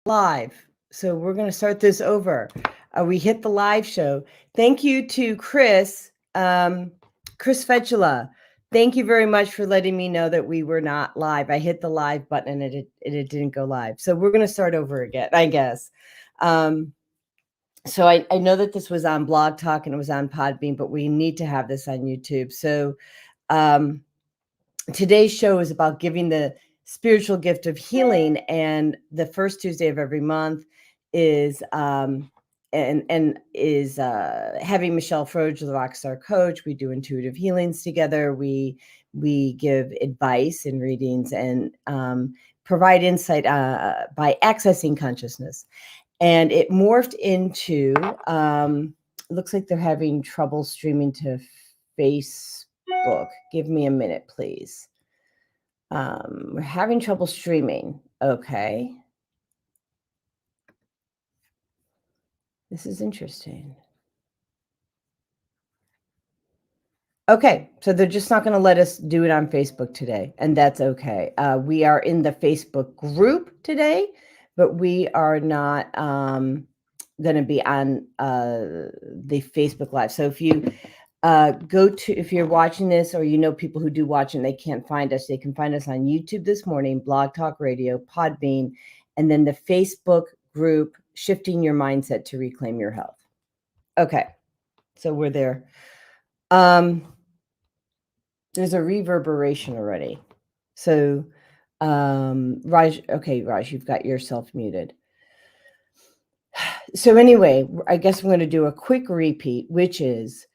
Live. So we're going to start this over. We hit the live show. Thank you to Chris Fetchula. Thank you very much for letting me know that we were not live. I hit the live button and it didn't go live. So we're going to start over again, I guess. So I know that this was on Blog Talk and it was on Podbean, but we need to have this on YouTube. So today's show is about giving the spiritual gift of healing, and the first Tuesday of every month is having Michelle Froge, the Rockstar Coach. We do intuitive healings together. We give advice and readings and provide insight by accessing consciousness. And it morphed into looks like they're having trouble streaming to Facebook. Give me a minute, please. We're having trouble streaming. Okay. This is interesting. Okay, so they're just not going to let us do it on Facebook today, and that's okay. We are in the Facebook group today, but we are not going to be on the Facebook Live. So if you if you're watching this or you know people who do watch and they can't find us, they can find us on YouTube this morning, Blog Talk Radio, Podbean, and then the Facebook group, Shifting Your Mindset to Reclaim Your Health. Okay, so we're there. There's a reverberation already. So, Raj, you've got yourself muted. So anyway, I guess I'm going to do a quick repeat, which is,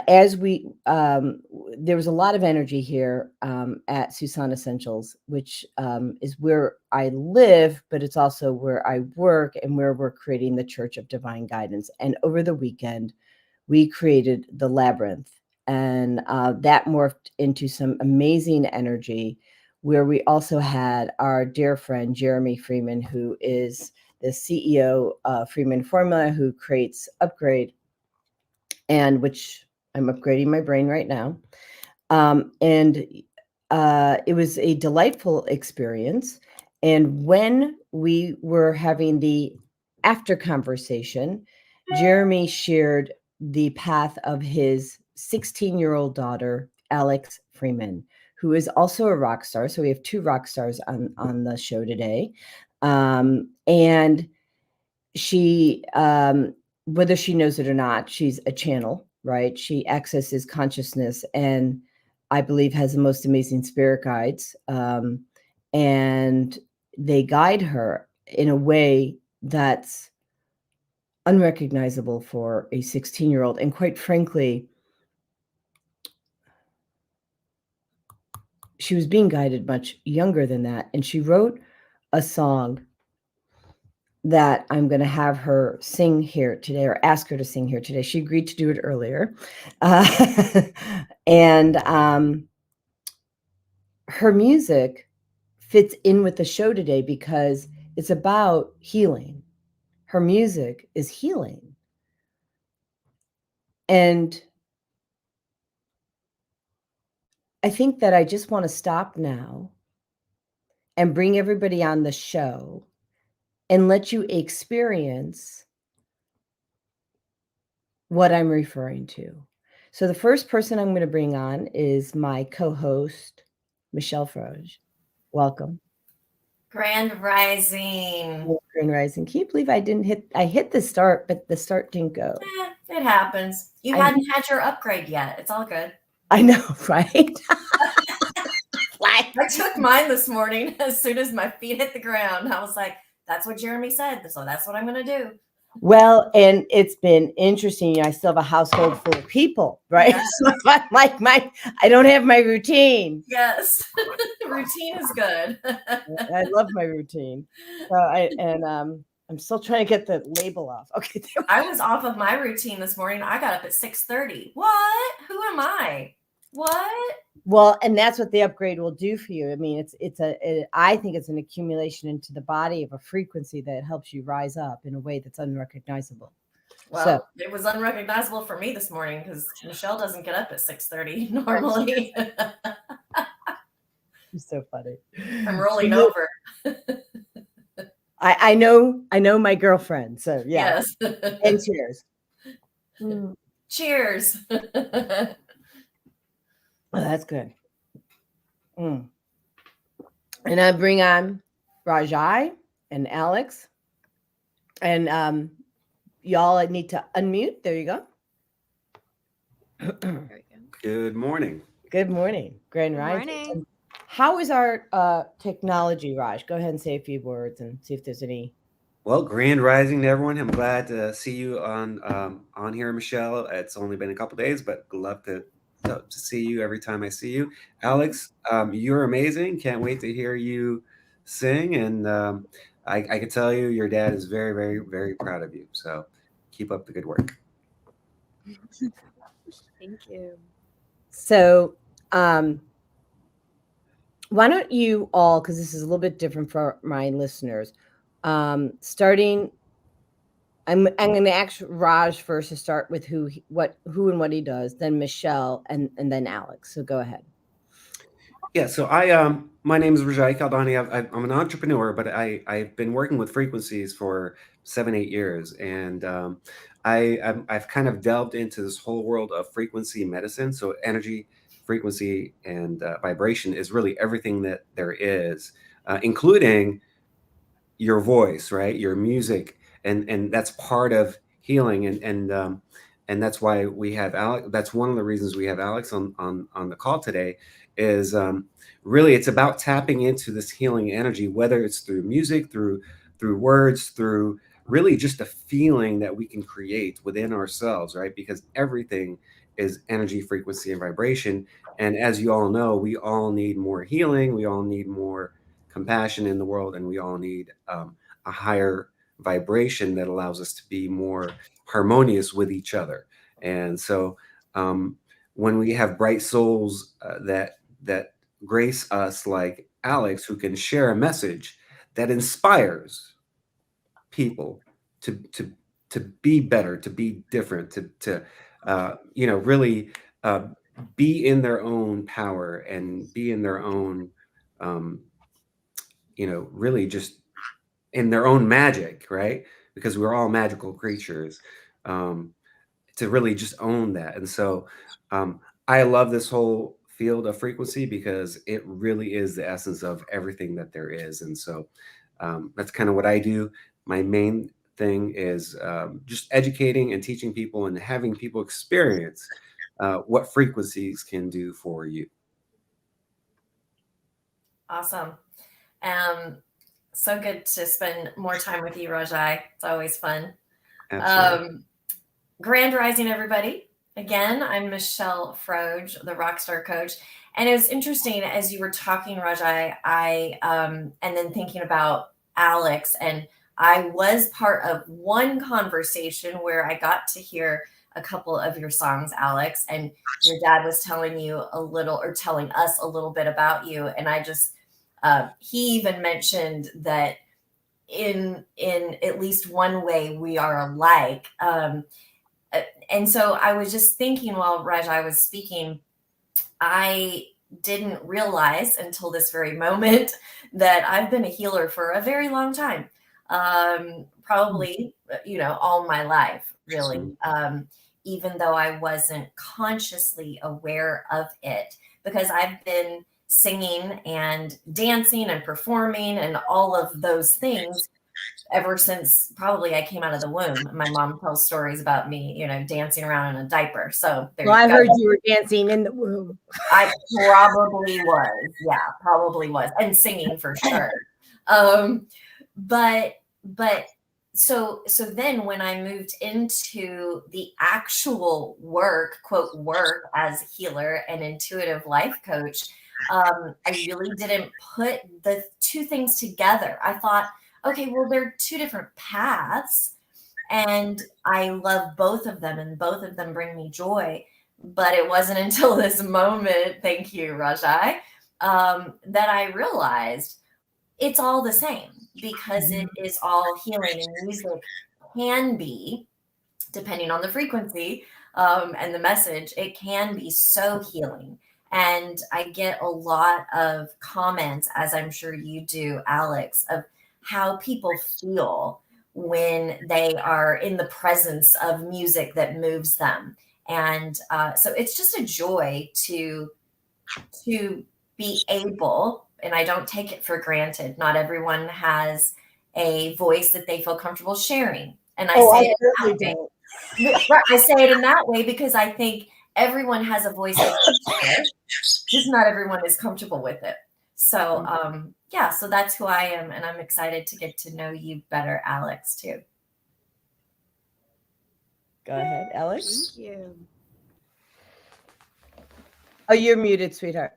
as we, there was a lot of energy here at Susan Essentials, which is where I live, but it's also where I work and where we're creating the Church of Divine Guidance. And over the weekend, we created the Labyrinth, and that morphed into some amazing energy, where we also had our dear friend, Jeremy Freeman, who is the CEO of Freeman Formula, who creates Upgrade, and which I'm upgrading my brain right now. And it was a delightful experience. And when we were having the after conversation, Jeremy shared the path of his 16-year-old daughter, Alex Freeman, who is also a rock star. So we have two rock stars on the show today. And she, whether she knows it or not, she's a channel, right? She accesses consciousness and I believe has the most amazing spirit guides. And they guide her in a way that's unrecognizable for a 16-year-old. And quite frankly, she was being guided much younger than that. And she wrote a song that I'm going to have her sing here today, or ask her to sing here today. She agreed to do it earlier. And her music fits in with the show today because it's about healing. Her music is healing. And I think that I just want to stop now and bring everybody on the show and let you experience what I'm referring to. So the first person I'm going to bring on is my co-host, Michelle Froge. Welcome. Grand Rising. Grand Rising. Can you believe I hit the start, but the start didn't go? It happens. You hadn't had your upgrade yet. It's all good. I know, right? I took mine this morning as soon as my feet hit the ground. I was like, that's what Jeremy said, so that's what I'm going to do. Well, and it's been interesting. I still have a household full of people, right? Yes. So I'm like I don't have my routine. Yes, routine is good. I love my routine. So I'm still trying to get the label off. Okay, I was off of my routine this morning. I got up at 6:30. What? Who am I? What? Well, and that's what the upgrade will do for you. I mean, I think it's an accumulation into the body of a frequency that helps you rise up in a way that's unrecognizable. Well, it was unrecognizable for me this morning because Michelle doesn't get up at 6:30 normally. You're so funny. I'm rolling over. I know my girlfriend. So yeah. Yes. And cheers. Cheers. Oh, that's good. Mm. And I bring on Rajai and Alex. And y'all need to unmute. There you go. There we go. Good morning. Good morning, Grand Good Rising. morning. How is our technology, Raj? Go ahead and say a few words and see if there's any. Well, grand rising to everyone. I'm glad to see you on here, Michelle. It's only been a couple days, but love to see you every time I see you. Alex, you're amazing. Can't wait to hear you sing. And I can tell you, your dad is very, very, very proud of you. So keep up the good work. Thank you. So, why don't you all, because this is a little bit different for my listeners, starting. I'm going to ask Raj first to start with who and what he does, then Michelle, and then Alex. So go ahead. Yeah, so my name is Rajai Kaldani. I'm an entrepreneur, but I've been working with frequencies for 7-8 years, and I've kind of delved into this whole world of frequency medicine. So energy, frequency, and vibration is really everything that there is, including your voice, right? Your music, and that's part of healing, and that's why we have Alex. That's one of the reasons we have Alex on the call today. Is really it's about tapping into this healing energy, whether it's through music, through words, through really just a feeling that we can create within ourselves, right? Because everything is energy, frequency, and vibration. And as you all know, we all need more healing. We all need more compassion in the world, and we all need a higher vibration that allows us to be more harmonious with each other. And so when we have bright souls that grace us, like Alex, who can share a message that inspires people to to be better, to be different, to really uh, be in their own power and be in their own um, really just in their own magic, right? Because we're all magical creatures, um, to really just own that. And so I love this whole field of frequency because it really is the essence of everything that there is. And so that's kind of what I do. My main thing is just educating and teaching people and having people experience what frequencies can do for you. Awesome. So good to spend more time with you, Rajai. It's always fun. Absolutely. Grand Rising, everybody. Again, I'm Michelle Froge, the Rockstar Coach. And it was interesting as you were talking, Rajai, and then thinking about Alex. And I was part of one conversation where I got to hear a couple of your songs, Alex, and your dad was telling you a little, or telling us a little bit about you. And I just, he even mentioned that in at least one way we are alike. And so I was just thinking while Rajai was speaking, I didn't realize until this very moment that I've been a healer for a very long time. Probably, all my life, really. Even though I wasn't consciously aware of it, because I've been singing and dancing and performing and all of those things ever since probably I came out of the womb. My mom tells stories about me, dancing around in a diaper. So there Well, you I go. heard you were dancing in the womb. I probably was. Yeah, probably was. And singing for sure. But so then when I moved into the actual work, quote, work as healer and intuitive life coach, I really didn't put the two things together. I thought, okay, well, they're two different paths, and I love both of them, and both of them bring me joy. But it wasn't until this moment, thank you, Rajai, that I realized it's all the same, because it is all healing, and music can be, depending on the frequency and the message, it can be so healing. And I get a lot of comments, as I'm sure you do, Alex, of how people feel when they are in the presence of music that moves them. And so it's just a joy to be able, and I don't take it for granted. Not everyone has a voice that they feel comfortable sharing. And I say it in that way. Right, I say it in that way because I think everyone has a voice they can share, just not everyone is comfortable with it. So yeah, so that's who I am, and I'm excited to get to know you better, Alex, too. Go ahead, Alex. Thank you. Oh, you're muted, sweetheart.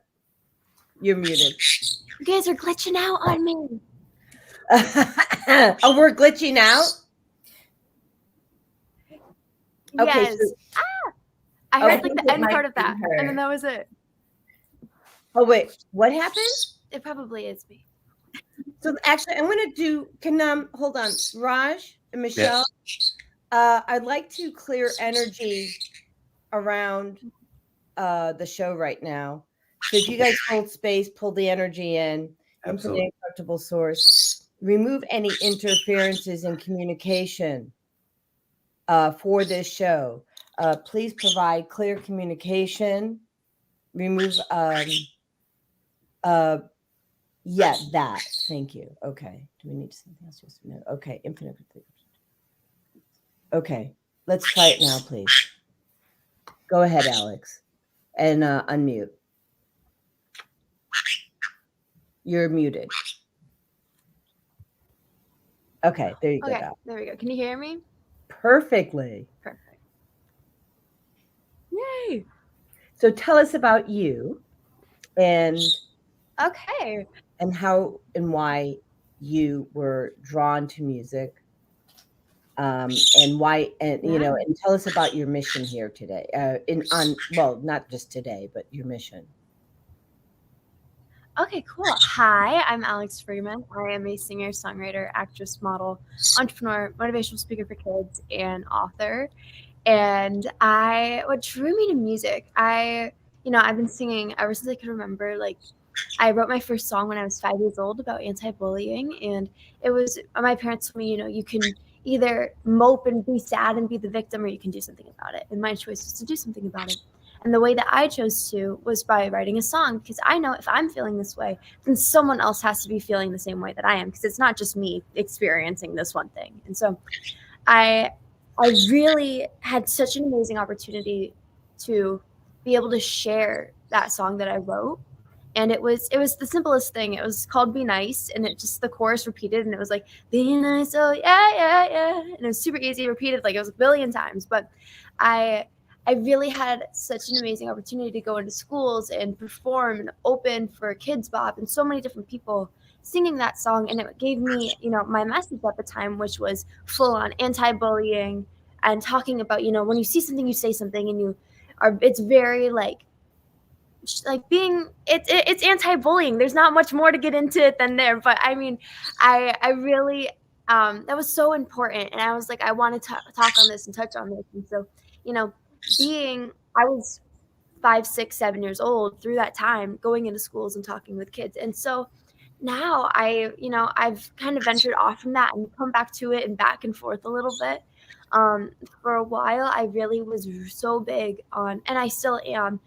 You're muted. You guys are glitching out on me. Oh, we're glitching out? Okay, Yes. so, I heard okay. like the end part of that, and then that was it. Oh, wait, what happened? It probably is me. So actually, I'm going to do, hold on, Raj and Michelle, I'd like to clear energy around the show right now. So if you guys hold space, pull the energy in, Absolutely. infinite comfortable source, remove any interferences in communication for this show. Please provide clear communication. Remove, yeah, that. Thank you. Okay. Do we need something else? Yes, no. Okay. Infinite. Okay. Let's try it now, please. Go ahead, Alex, and unmute. You're muted. Okay. There you go. Okay, there we go. Can you hear me? Perfectly. Perfect. Yay. So tell us about you and Okay. and how and why you were drawn to music, and why, and you know, and tell us about your mission here today. Well, not just today, but your mission. Okay, cool. Hi, I'm Alex Freeman. I am a singer, songwriter, actress, model, entrepreneur, motivational speaker for kids, and author. And what drew me to music, I've been singing ever since I could remember. Like, I wrote my first song when I was 5 years old about anti-bullying, and it was, my parents told me, you can either mope and be sad and be the victim, or you can do something about it. And my choice was to do something about it. And the way that I chose to was by writing a song, because I know if I'm feeling this way, then someone else has to be feeling the same way that I am, because it's not just me experiencing this one thing. And so I really had such an amazing opportunity to be able to share that song that I wrote. And it was the simplest thing. It was called Be Nice, and it just, the chorus repeated, and it was like, be nice, oh yeah, yeah, yeah. And it was super easy, repeated like it was a billion times. But I really had such an amazing opportunity to go into schools and perform and open for Kids Bop and so many different people singing that song. And it gave me, my message at the time, which was full on anti-bullying and talking about, when you see something, you say something, and it's very like being, it's anti-bullying. There's not much more to get into it than there. But I mean, I really, that was so important. And I was like, I want to talk on this and touch on this. And so, I was 5, 6, 7 years old through that time, going into schools and talking with kids. And so now I've kind of ventured off from that and come back to it and back and forth a little bit. For a while, I really was so big on, and I still am,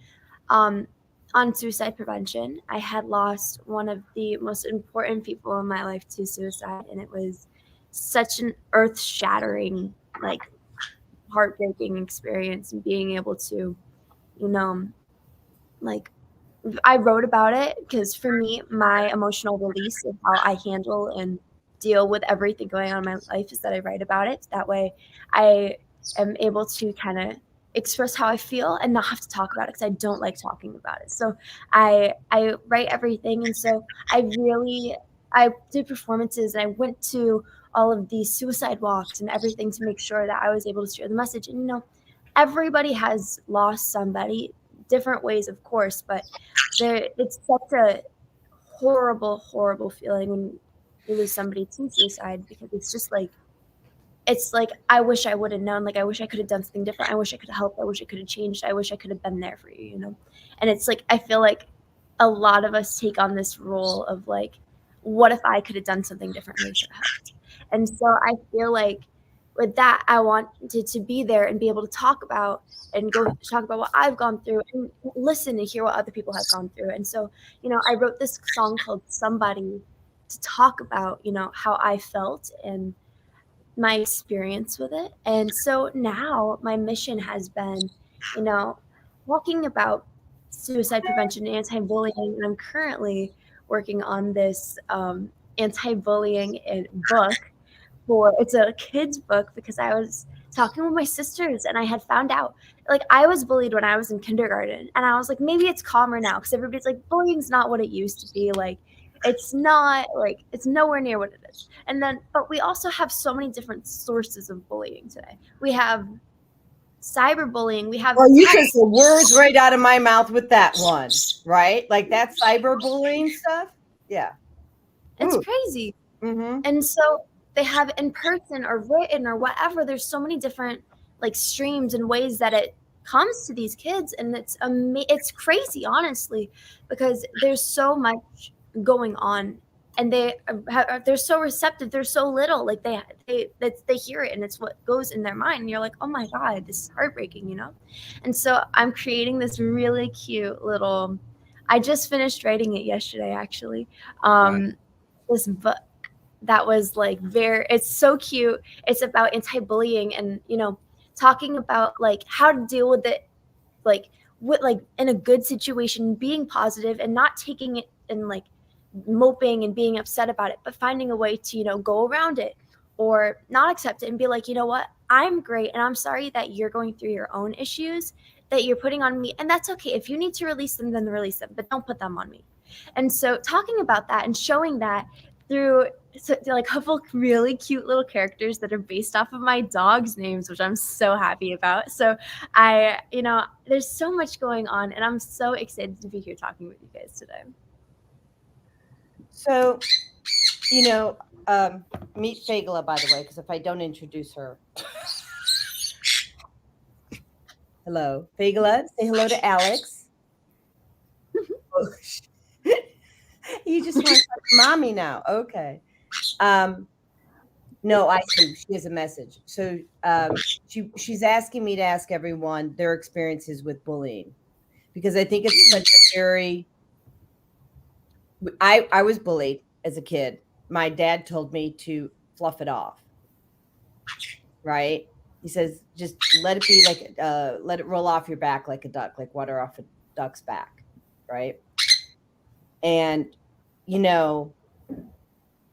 on suicide prevention. I had lost one of the most important people in my life to suicide, and it was such an earth-shattering, like, heartbreaking experience. And being able to, like, I wrote about it because for me, my emotional release of how I handle and deal with everything going on in my life is that I write about it. That way I am able to kind of express how I feel and not have to talk about it, because I don't like talking about it. So I write everything. And so I did performances, and I went to all of these suicide walks and everything to make sure that I was able to share the message. And everybody has lost somebody, different ways, of course, but it's such a horrible, horrible feeling when you lose somebody to suicide, because it's like I wish I would have known. Like, I wish I could have done something different. I wish I could have helped. I wish I could have changed. I wish I could have been there for you, And it's like, I feel like a lot of us take on this role of like, what if I could have done something differently to help? And so I feel like with that, I wanted to be there and be able to talk about what I've gone through and listen and hear what other people have gone through. And so, I wrote this song called Somebody to talk about, how I felt and my experience with it. And so now my mission has been, talking about suicide prevention and anti-bullying. And I'm currently working on this anti-bullying book it's a kid's book because I was talking with my sisters and I had found out like I was bullied when I was in kindergarten, and I was like, maybe it's calmer now because everybody's like, bullying's not what it used to be. Like it's not, like it's nowhere near what it is. And then but we also have so many different sources of bullying today. We have cyberbullying, we have Well, you took the words right out of my mouth with that one, right? Like that cyberbullying stuff. Yeah. It's Ooh. crazy. Mm-hmm. And so they have in person or written or whatever. There's so many different like streams and ways that it comes to these kids, and it's crazy, honestly, because there's so much going on, and they're so receptive. They're so little, like they hear it, and it's what goes in their mind. And you're like, oh my God, this is heartbreaking, And so I'm creating this really cute little. I just finished writing it yesterday, actually. Right. This book that was like it's so cute. It's about anti-bullying and talking about like how to deal with it, like in a good situation, being positive and not taking it and like moping and being upset about it, but finding a way to go around it or not accept it and be like, you know what, I'm great and I'm sorry that you're going through your own issues that you're putting on me, and that's okay. If you need to release them, then release them, but don't put them on me. And so talking about that and showing that through like a couple really cute little characters that are based off of my dog's names, which I'm so happy about. So there's so much going on, and I'm so excited to be here talking with you guys today. So, meet Fagla, by the way, because if I don't introduce her. Hello, Fagla. Say hello to Alex. You just want to talk to mommy now. Okay. No, I see. She has a message. So she's asking me to ask everyone their experiences with bullying, because I think it's such a very. I was bullied as a kid. My dad told me to fluff it off. Right? He says, just let it be like, let it roll off your back like a duck, like water off a duck's back. Right? And,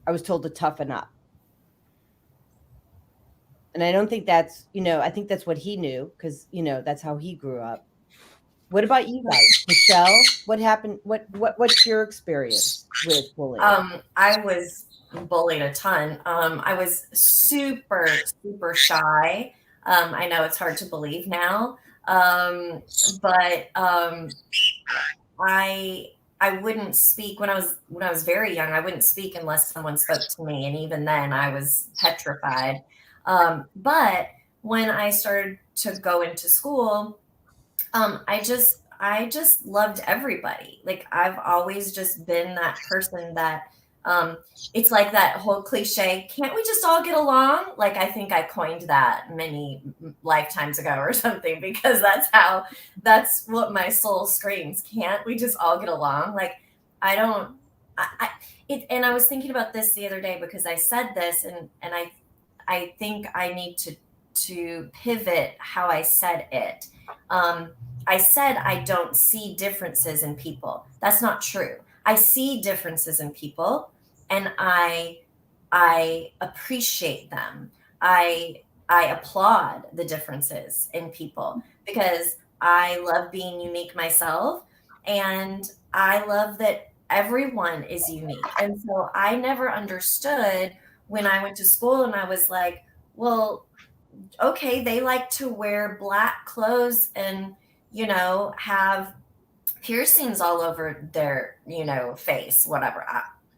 I was told to toughen up. And I don't think that's, I think that's what he knew, because, that's how he grew up. What about you guys? Michelle, what happened? What's your experience with bullying? I was bullied a ton. I was super, super shy. I know it's hard to believe now. But I wouldn't speak when I was very young. I wouldn't speak unless someone spoke to me, and even then I was petrified. But when I started to go into school, I just loved everybody. Like I've always just been that person that it's like that whole cliche, can't we just all get along? Like I think I coined that many lifetimes ago or something, because that's what my soul screams. Can't we just all get along? Like and I was thinking about this the other day, because I said this and I think I need to pivot how I said it. I said I don't see differences in people. That's not true. I see differences in people, and I appreciate them. I applaud the differences in people, because I love being unique myself, and I love that everyone is unique. And so I never understood when I went to school and I was like, well, okay, they like to wear black clothes and, have piercings all over their, face, whatever.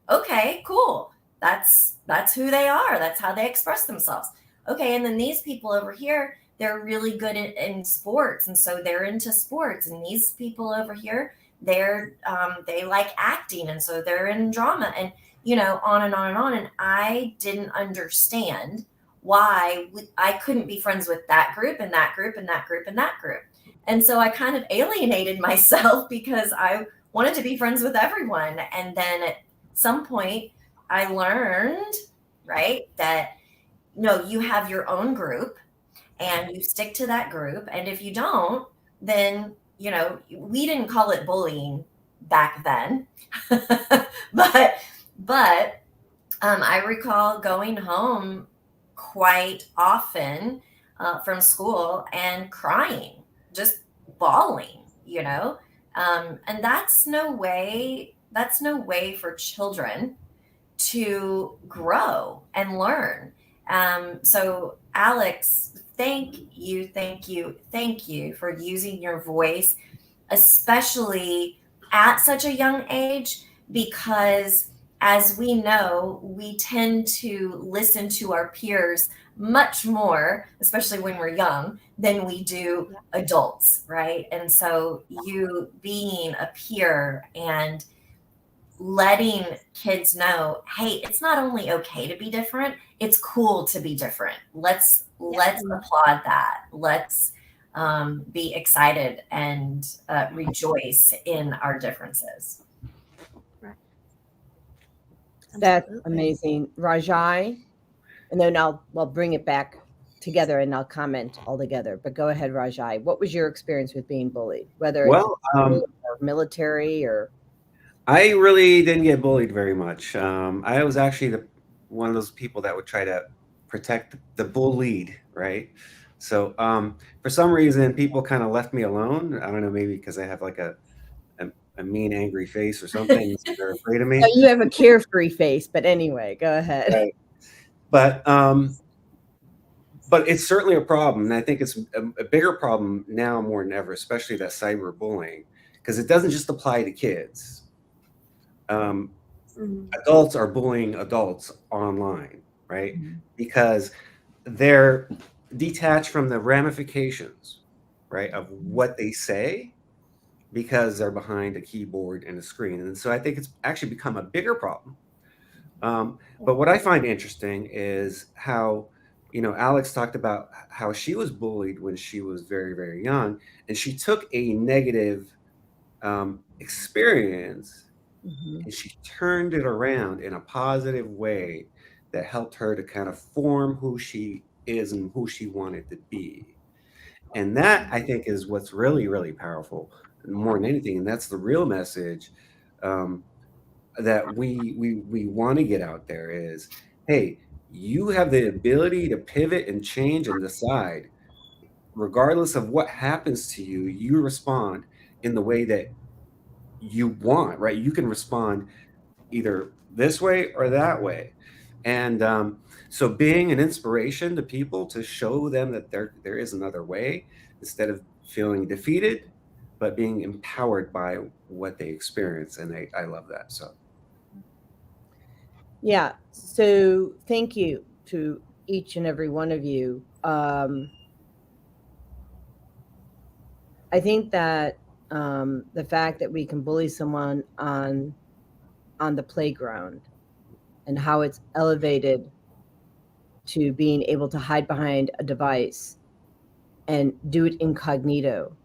Okay, cool. That's who they are. That's how they express themselves. Okay. And then these people over here, they're really good in sports. And so they're into sports. And these people over here, they like acting. And so they're in drama. And on and on and on. And I didn't understand why I couldn't be friends with that group and that group and that group and that group. And so I kind of alienated myself because I wanted to be friends with everyone. And then at some point I learned, right, that no, you have your own group and you stick to that group. And if you don't, then, we didn't call it bullying back then. but I recall going home quite often from school and crying, just bawling, and that's no way for children to grow and learn. So Alex, thank you for using your voice, especially at such a young age, because as we know, we tend to listen to our peers much more, especially when we're young, than we do adults, right? And so you being a peer and letting kids know, hey, it's not only okay to be different, it's cool to be different. Let's applaud that. Let's be excited and rejoice in our differences. Right. That's Absolutely. amazing. Rajai, and then I'll bring it back together and I'll comment all together. But go ahead, Rajai. What was your experience with being bullied? Whether it's Well, or military or I really didn't get bullied very much. I was actually one of those people that would try to protect the bullied, right? So for some reason, people kind of left me alone. I don't know, maybe because I have like a mean, angry face or something. So they're afraid of No, me. you have a carefree face, but anyway, go ahead. Right. But it's certainly a problem, and I think it's a bigger problem now more than ever, especially that cyberbullying, because it doesn't just apply to kids. Adults are bullying adults online, right? Because they're detached from the ramifications, right, of what they say because they're behind a keyboard and a screen. And so I think it's actually become a bigger problem. But what I find interesting is how, Alex talked about how she was bullied when she was very, very young, and she took a negative experience and she turned it around in a positive way that helped her to kind of form who she is and who she wanted to be. And that, I think, is what's really, really powerful more than anything. And that's the real message that we want to get out there is, hey, you have the ability to pivot and change and decide. Regardless of what happens to you, you respond in the way that you want, right? You can respond either this way or that way. And so being an inspiration to people to show them that there is another way instead of feeling defeated, but being empowered by what they experience. And I love that. So. Yeah. So thank you to each and every one of you. I think that the fact that we can bully someone on the playground and how it's elevated to being able to hide behind a device and do it incognito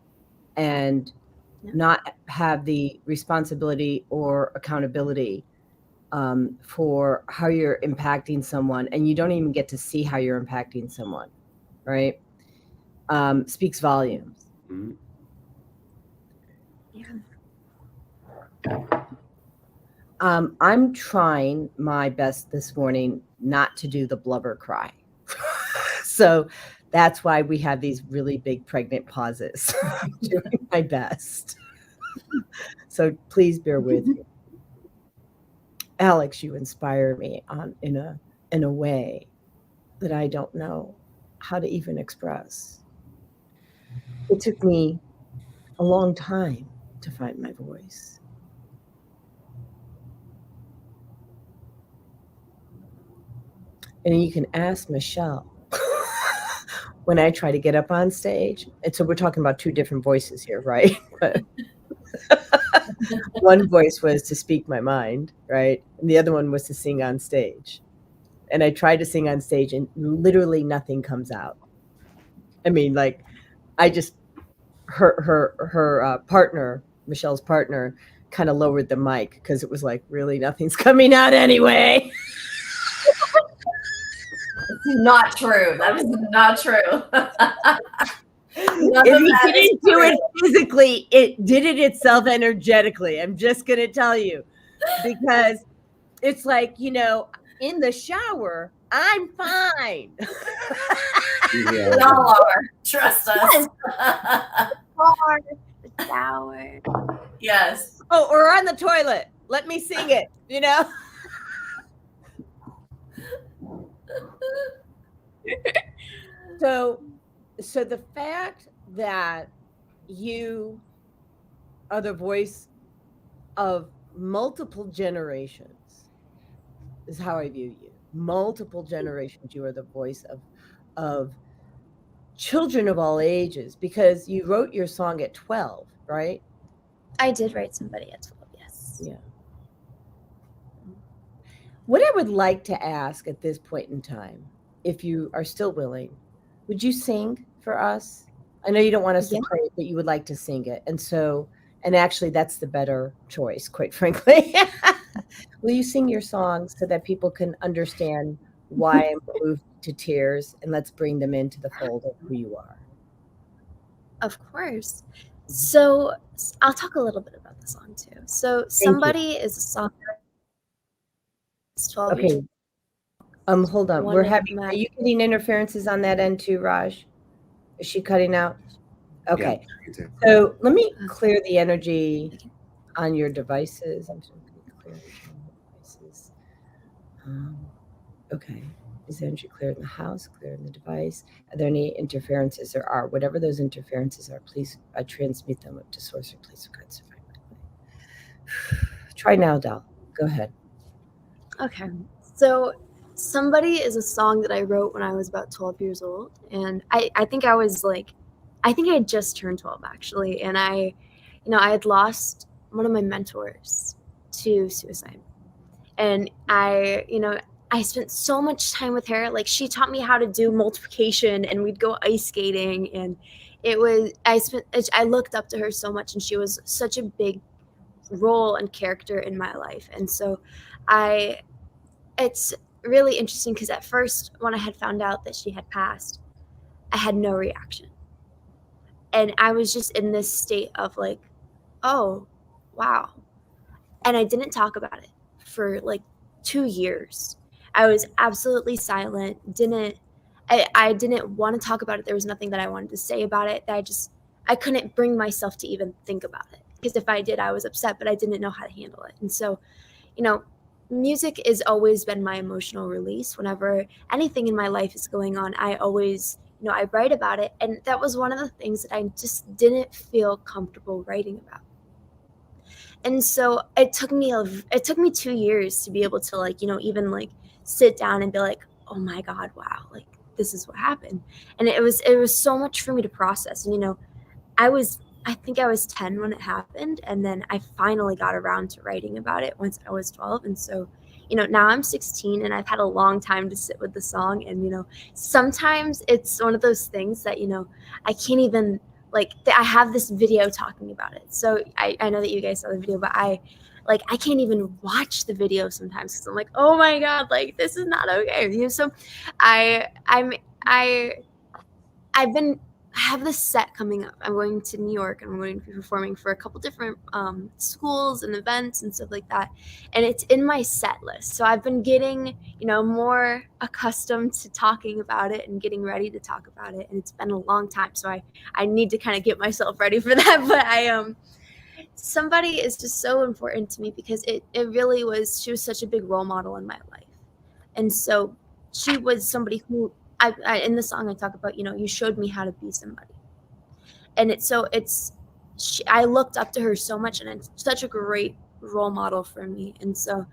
and not have the responsibility or accountability for how you're impacting someone, and you don't even get to see how you're impacting someone, right? Speaks volumes. Mm-hmm. I'm trying my best this morning not to do the blubber cry. So that's why we have these really big pregnant pauses. I'm doing my best. So please bear with me. Alex, you inspire me in a way that I don't know how to even express. It took me a long time to find my voice. And you can ask Michelle when I try to get up on stage. And so we're talking about two different voices here, right? But One voice was to speak my mind, right? And the other one was to sing on stage. And I tried to sing on stage and literally nothing comes out. I mean, like, I just, her partner, Michelle's partner, kind of lowered the mic because it was like, really, nothing's coming out anyway. Not true. That is not true. If he didn't do it physically, it did it itself energetically. I'm just going to tell you, because it's like, you know, in the shower, I'm fine. Yeah. We all are. Trust us. Car, the shower. Yes. Oh, or on the toilet. Let me sing it, you know? So the fact that you are the voice of multiple generations is how I view you. Multiple generations, you are the voice of children of all ages, because you wrote your song at 12, right? I did write somebody at 12, yes. Yeah. What I would like to ask at this point in time, if you are still willing, would you sing for us? I know you don't want us to play it, but you would like to sing it. And actually that's the better choice, quite frankly. Will you sing your song so that people can understand why I'm moved to tears, and let's bring them into the fold of who you are? Of course. So I'll talk a little bit about the song too. So Somebody is a song that's 12 years Okay. Hold on. Are you getting interferences on that end too, Raj? Is she cutting out? Okay. Yeah, so let me clear the energy on your devices. I'm just going to clear the devices. Okay. Is the energy clear in the house, clear in the device? Are there any interferences? There are. Whatever those interferences are, please transmute them up to source or place of God. Try now, Dal. Go ahead. Okay. So Somebody is a song that I wrote when I was about 12 years old. And I think I had just turned 12 actually. And I had lost one of my mentors to suicide. And I spent so much time with her. Like, she taught me how to do multiplication, and we'd go ice skating. And I looked up to her so much, and she was such a big role and character in my life. And so it's really interesting because at first, when I had found out that she had passed, I had no reaction. And I was just in this state of like, oh, wow. And I didn't talk about it for like 2 years. I was absolutely silent. I didn't want to talk about it. There was nothing that I wanted to say about it. I couldn't bring myself to even think about it, because if I did, I was upset, but I didn't know how to handle it. And so, music has always been my emotional release. Whenever anything in my life is going on, I always, I write about it. And that was one of the things that I just didn't feel comfortable writing about. And so it took me 2 years to be able to even sit down and be like, oh my God, wow, like this is what happened. And it was so much for me to process. And I think I was 10 when it happened, and then I finally got around to writing about it once I was 12. And so now I'm 16, and I've had a long time to sit with the song. And sometimes it's one of those things that I can't even I have this video talking about it. So I know that you guys saw the video, but I can't even watch the video sometimes because I'm like, oh my God, like this is not okay. So I have this set coming up. I'm going to New York, and I'm going to be performing for a couple different schools and events and stuff like that. And it's in my set list. So I've been getting, more accustomed to talking about it and getting ready to talk about it. And it's been a long time. So I need to kind of get myself ready for that. But Somebody is just so important to me because it really was, she was such a big role model in my life. And so she was somebody who, I in the song I talk about, you showed me how to be somebody. And I looked up to her so much, and it's such a great role model for me. And so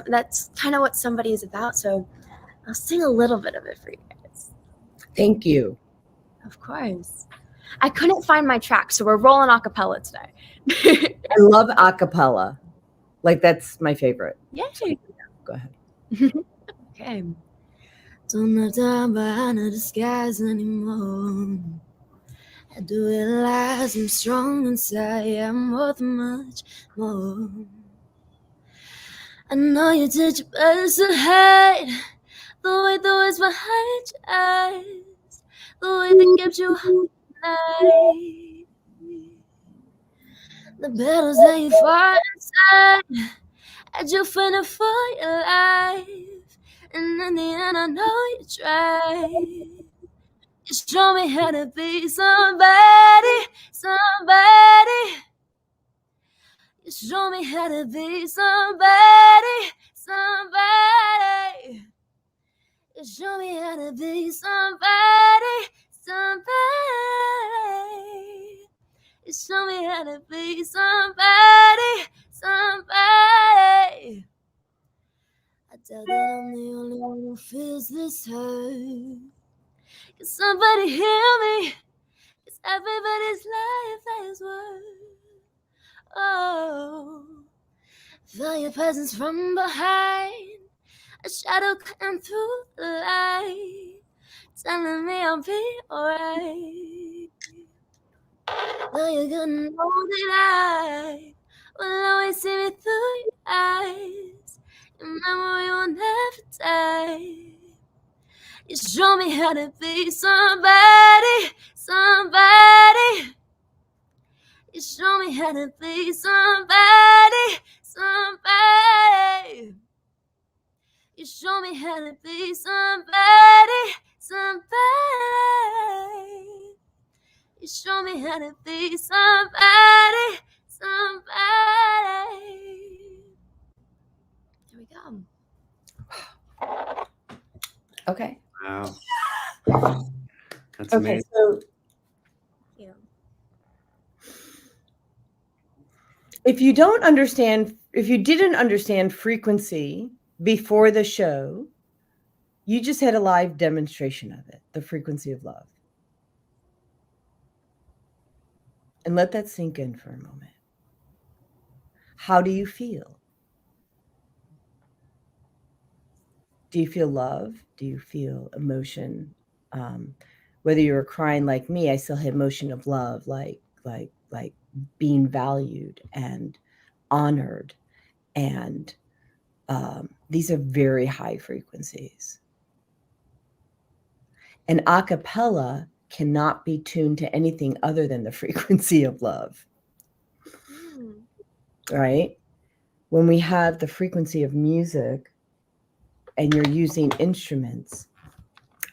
that's kind of what Somebody is about. So I'll sing a little bit of it for you guys. Thank you. Of course. I couldn't find my track, so we're rolling a cappella today. I love a cappella. Like, that's my favorite. Yeah. Go ahead. Okay. Don't have time behind the disguise anymore. I do realize I'm strong inside. I'm worth much more. I know you did your best to hide the way the words behind your eyes, the way that kept you alive, the battles that you fought inside, had you fighting for your life, and in the end I know you tried. You show me how to be somebody, somebody. You show me how to be somebody, somebody. You show me how to be somebody, somebody. You show me how to be somebody, somebody. I doubt that I'm the only one who feels this hurt. Can somebody hear me? 'Cause everybody's life has worth. Oh, feel your presence from behind. A shadow cutting through the light, telling me I'll be alright. Though you're gonna know that I will always see me through your eyes. Your memory will never die. You show me how to be somebody, somebody. You show me how to be somebody, somebody. You show me how to be somebody, somebody. You show me how to be somebody, somebody. There we go. Okay. Wow. That's Okay. amazing. So Yeah. if you didn't understand frequency before the show, you just had a live demonstration of it, the frequency of love. And let that sink in for a moment. How do you feel? Do you feel love? Do you feel emotion? Whether you were crying like me, I still had emotion of love, like being valued and honored. And these are very high frequencies. And a cappella cannot be tuned to anything other than the frequency of love. Right? When we have the frequency of music and you're using instruments,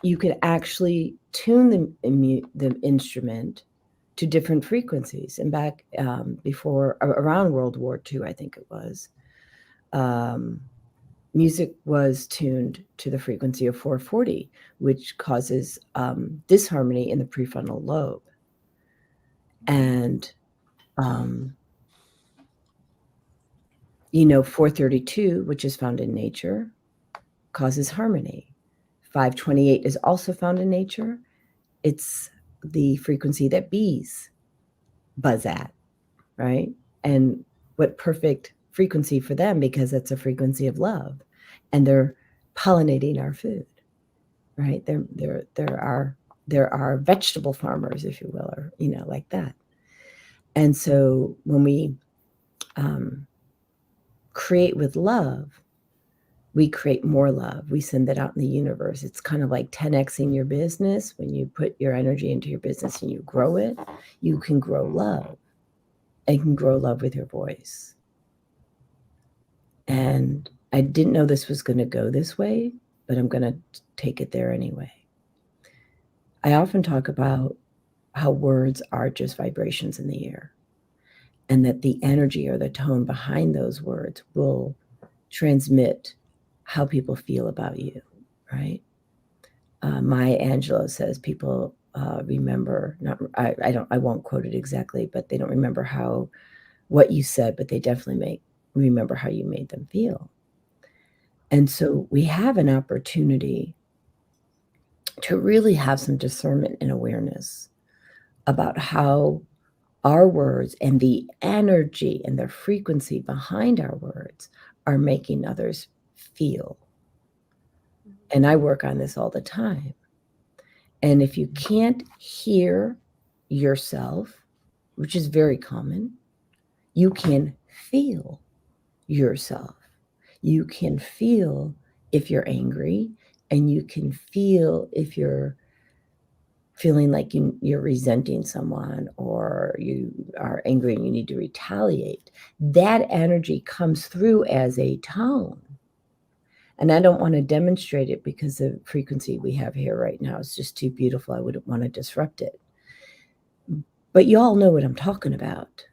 you can actually tune the instrument to different frequencies. And back before, around World War II, I think it was, music was tuned to the frequency of 440, which causes disharmony in the prefrontal lobe. And 432, which is found in nature, causes harmony. 528 is also found in nature. It's the frequency that bees buzz at, right? And what perfect frequency for them, because it's a frequency of love, and they're pollinating our food, right? There are vegetable farmers, if you will, or like that. And so when we create with love, we create more love. We send that out in the universe. It's kind of like 10xing your business. When you put your energy into your business and you grow it, you can grow love. And you can grow love with your voice. And I didn't know this was going to go this way, but I'm going to take it there anyway. I often talk about how words are just vibrations in the air, and that the energy or the tone behind those words will transmit how people feel about you, right? Maya Angelou says people remember, I won't quote it exactly, but they don't remember what you said, but they definitely remember how you made them feel. And so we have an opportunity to really have some discernment and awareness about how our words and the energy and the frequency behind our words are making others feel. And I work on this all the time. And if you can't hear yourself, which is very common, you can feel yourself. You can feel if you're angry, and you can feel if you're feeling like you're resenting someone, or you are angry and you need to retaliate. That energy comes through as a tone. And I don't want to demonstrate it because the frequency we have here right now is just too beautiful. I wouldn't want to disrupt it. But you all know what I'm talking about.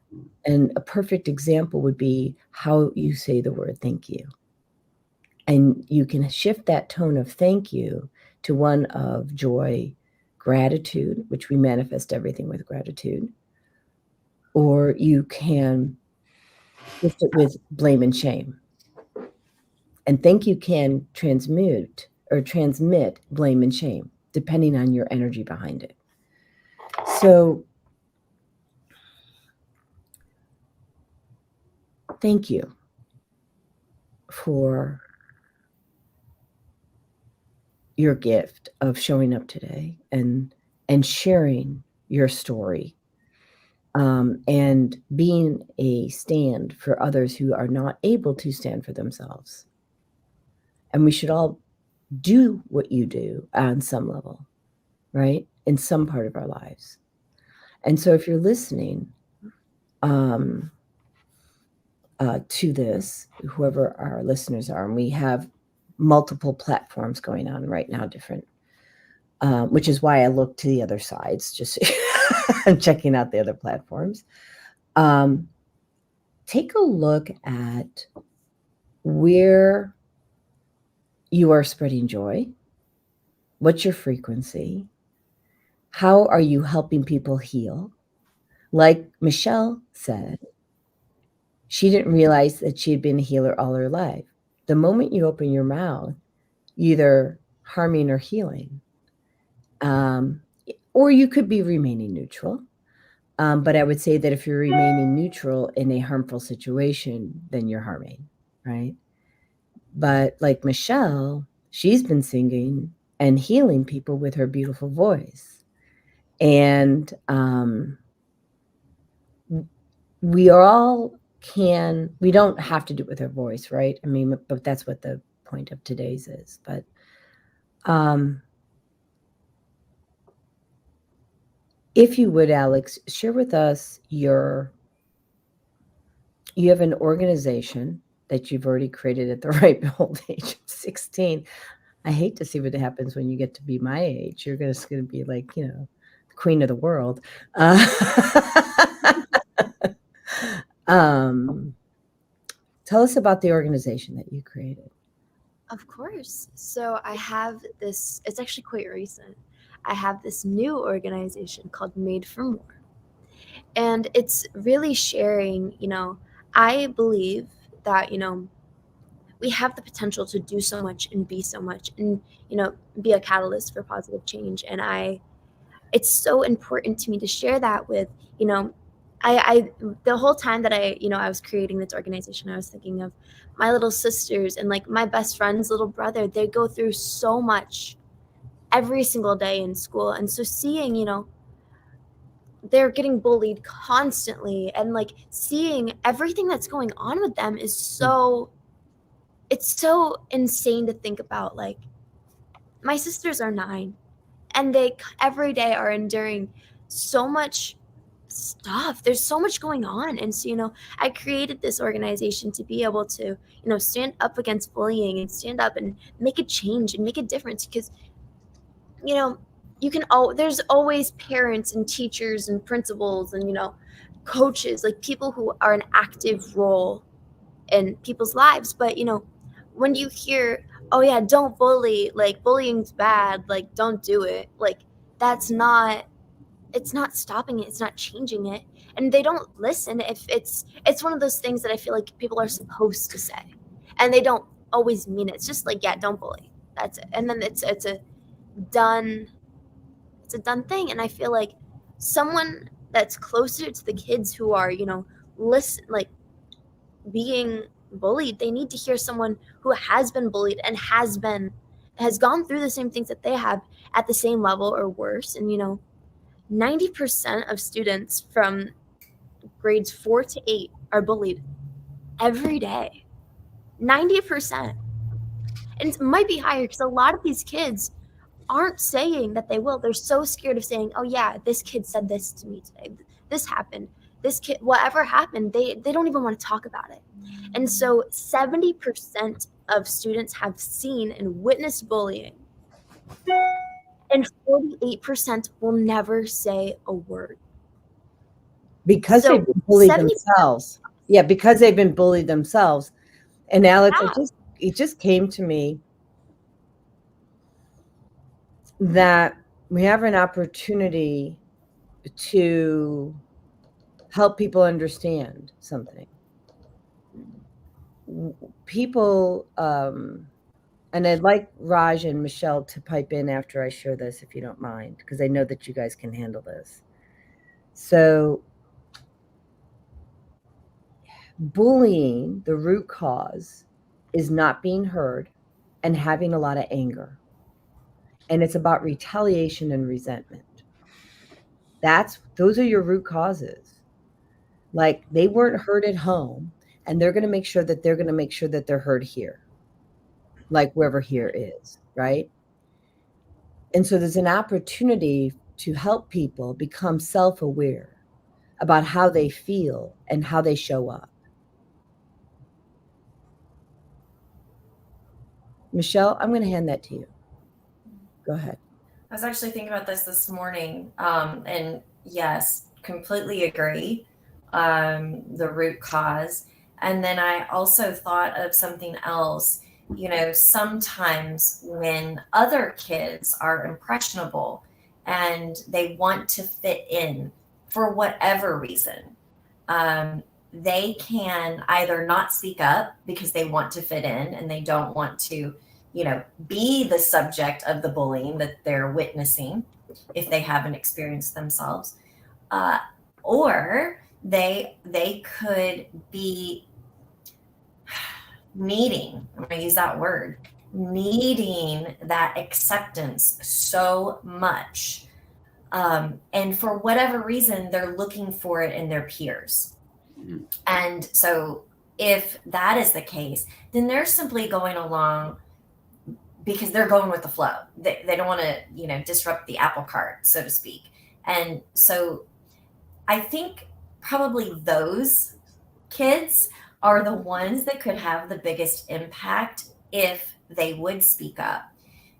And a perfect example would be how you say the word thank you. And you can shift that tone of thank you to one of joy, gratitude, which we manifest everything with gratitude. Or you can shift it with blame and shame. And thank you can transmit blame and shame, depending on your energy behind it. So thank you for your gift of showing up today and sharing your story, and being a stand for others who are not able to stand for themselves. And we should all do what you do on some level, right? In some part of our lives. And so if you're listening to this, whoever our listeners are, and we have multiple platforms going on right now, different, which is why I look to the other sides, just I'm checking out the other platforms. Take a look at where you are spreading joy. What's your frequency? How are you helping people heal? Like Michelle said, she didn't realize that she had been a healer all her life. The moment you open your mouth, either harming or healing, or you could be remaining neutral. But I would say that if you're remaining neutral in a harmful situation, then you're harming, right? But like Michelle, she's been singing and healing people with her beautiful voice. And we don't have to do it with her voice, right? I mean, but that's what the point of today's is. But if you would, Alex, share with us you have an organization that you've already created at the ripe old age of 16. I hate to see what happens when you get to be my age. You're just going to be like, the queen of the world. Tell us about the organization that you created. Of course. So I have this, it's actually quite recent. I have this new organization called Made for More. And it's really sharing, I believe that, we have the potential to do so much and be so much and, be a catalyst for positive change. And it's so important to me to share that with, I the whole time that I was creating this organization, I was thinking of my little sisters and like my best friend's little brother. They go through so much every single day in school. And so seeing, they're getting bullied constantly, and like seeing everything that's going on with them is it's so insane to think about. Like, my sisters are 9, and they every day are enduring so much stuff. There's so much going on. And so, I created this organization to be able to, stand up against bullying and stand up and make a change and make a difference. Because, there's always parents and teachers and principals and, coaches, like people who are an active role in people's lives. But, when you hear, oh yeah, don't bully, like bullying's bad, like don't do it, like it's not stopping it, it's not changing it. And they don't listen. If it's one of those things that I feel like people are supposed to say, and they don't always mean it. It's just like, yeah, don't bully, that's it. And then it's a done thing. And I feel like someone that's closer to the kids who are, listen, like being bullied, they need to hear someone who has been bullied and has gone through the same things that they have at the same level or worse. And 90% of students from grades 4 to 8 are bullied every day. 90%. And it might be higher because a lot of these kids aren't saying that they will. They're so scared of saying, oh yeah, this kid said this to me today, this happened, this kid, whatever happened, they don't even want to talk about it. And so 70% of students have seen and witnessed bullying, and 48% will never say a word. Because So they've been bullied 70%. themselves. Yeah, because they've been bullied themselves. And Alex, Yeah. it just came to me that we have an opportunity to help people understand something. People, and I'd like Raj and Michelle to pipe in after I share this, if you don't mind, because I know that you guys can handle this. So, bullying, the root cause, is not being heard and having a lot of anger. And it's about retaliation and resentment. Those are your root causes. Like, they weren't heard at home, and they're going to make sure that they're heard here, like wherever here is, right? And so there's an opportunity to help people become self-aware about how they feel and how they show up. Michelle, I'm going to hand that to you. Go ahead. I was actually thinking about this morning, and yes, completely agree. The root cause. And then I also thought of something else. Sometimes when other kids are impressionable and they want to fit in for whatever reason, they can either not speak up because they want to fit in and they don't want to, be the subject of the bullying that they're witnessing if they haven't experienced themselves, or they could be needing, I'm going to use that word, needing that acceptance so much. And for whatever reason, they're looking for it in their peers. Mm-hmm. And so if that is the case, then they're simply going along because they're going with the flow. They don't want to, disrupt the apple cart, so to speak. And so I think probably those kids are the ones that could have the biggest impact if they would speak up,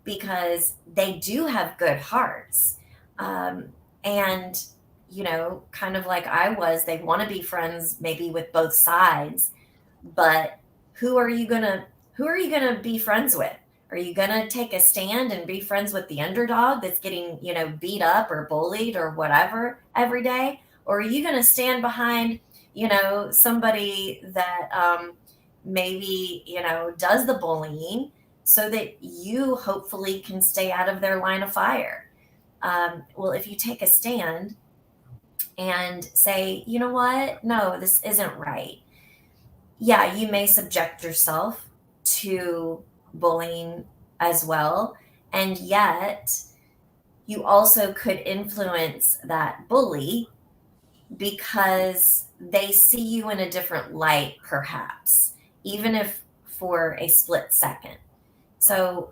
because they do have good hearts. And, kind of like I was, they want to be friends maybe with both sides, but who are you going to be friends with? Are you going to take a stand and be friends with the underdog that's getting, beat up or bullied or whatever every day? Or are you going to stand behind, somebody that maybe, does the bullying so that you hopefully can stay out of their line of fire? Well, if you take a stand and say, you know what? No, this isn't right. Yeah, you may subject yourself to bullying as well. And yet you also could influence that bully because they see you in a different light, perhaps, even if for a split second. So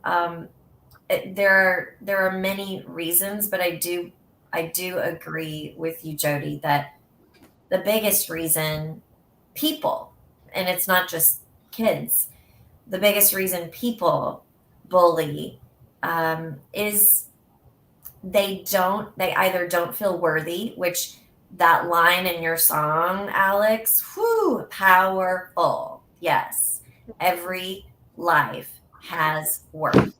there are many reasons, but I do agree with you, Jody, that the biggest reason people, and it's not just kids, the biggest reason people bully is they either don't feel worthy, which that line in your song, Alex, whoo, powerful. Yes, every life has worth.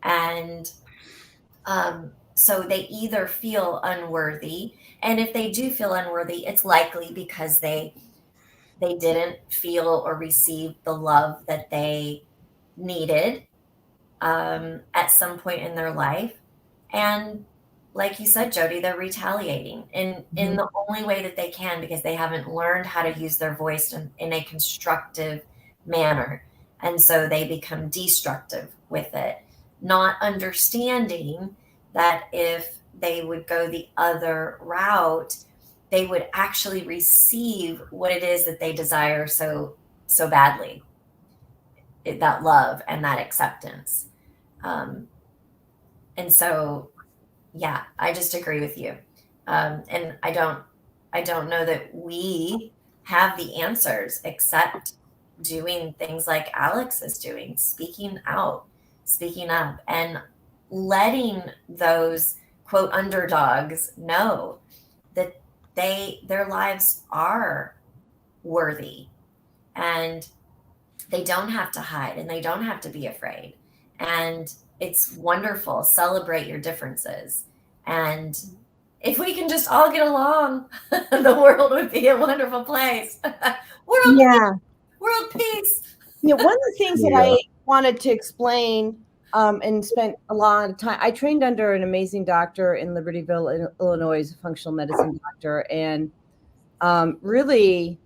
And so they either feel unworthy, and if they do feel unworthy, it's likely because they didn't feel or receive the love that they needed at some point in their life. And like you said, Jody, they're retaliating in the only way that they can, because they haven't learned how to use their voice in a constructive manner. And so they become destructive with it, not understanding that if they would go the other route, they would actually receive what it is that they desire so badly, that love and that acceptance. And so, yeah, I just agree with you. And I don't know that we have the answers, except doing things like Alex is doing, speaking out, speaking up, and letting those quote underdogs know that their lives are worthy, and they don't have to hide, and they don't have to be afraid. And it's wonderful. Celebrate your differences. And if we can just all get along, the world would be a wonderful place. World peace. One of the things that I wanted to explain and spent a lot of time, I trained under an amazing doctor in Libertyville, Illinois, a functional medicine doctor, and really,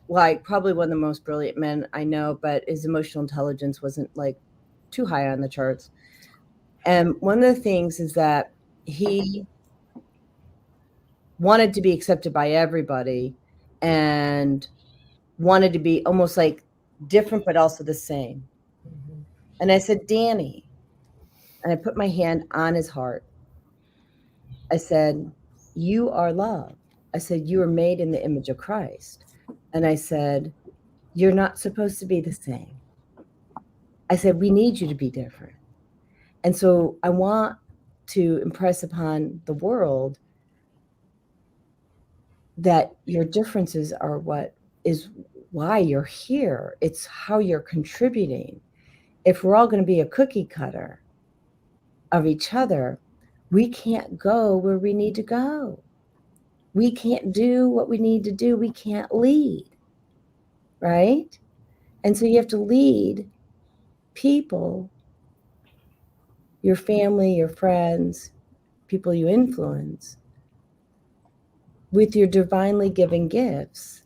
like, probably one of the most brilliant men I know, but his emotional intelligence wasn't like too high on the charts. And one of the things is that he wanted to be accepted by everybody and wanted to be almost like different, but also the same. And I said, Danny, and I put my hand on his heart. I said, you are love. I said, you are made in the image of Christ. And I said, you're not supposed to be the same. I said, we need you to be different. And so I want to impress upon the world that your differences are what is why you're here. It's how you're contributing. If we're all going to be a cookie cutter of each other, we can't go where we need to go. We can't do what we need to do. We can't lead, right? And so you have to lead people, your family, your friends, people you influence, with your divinely given gifts,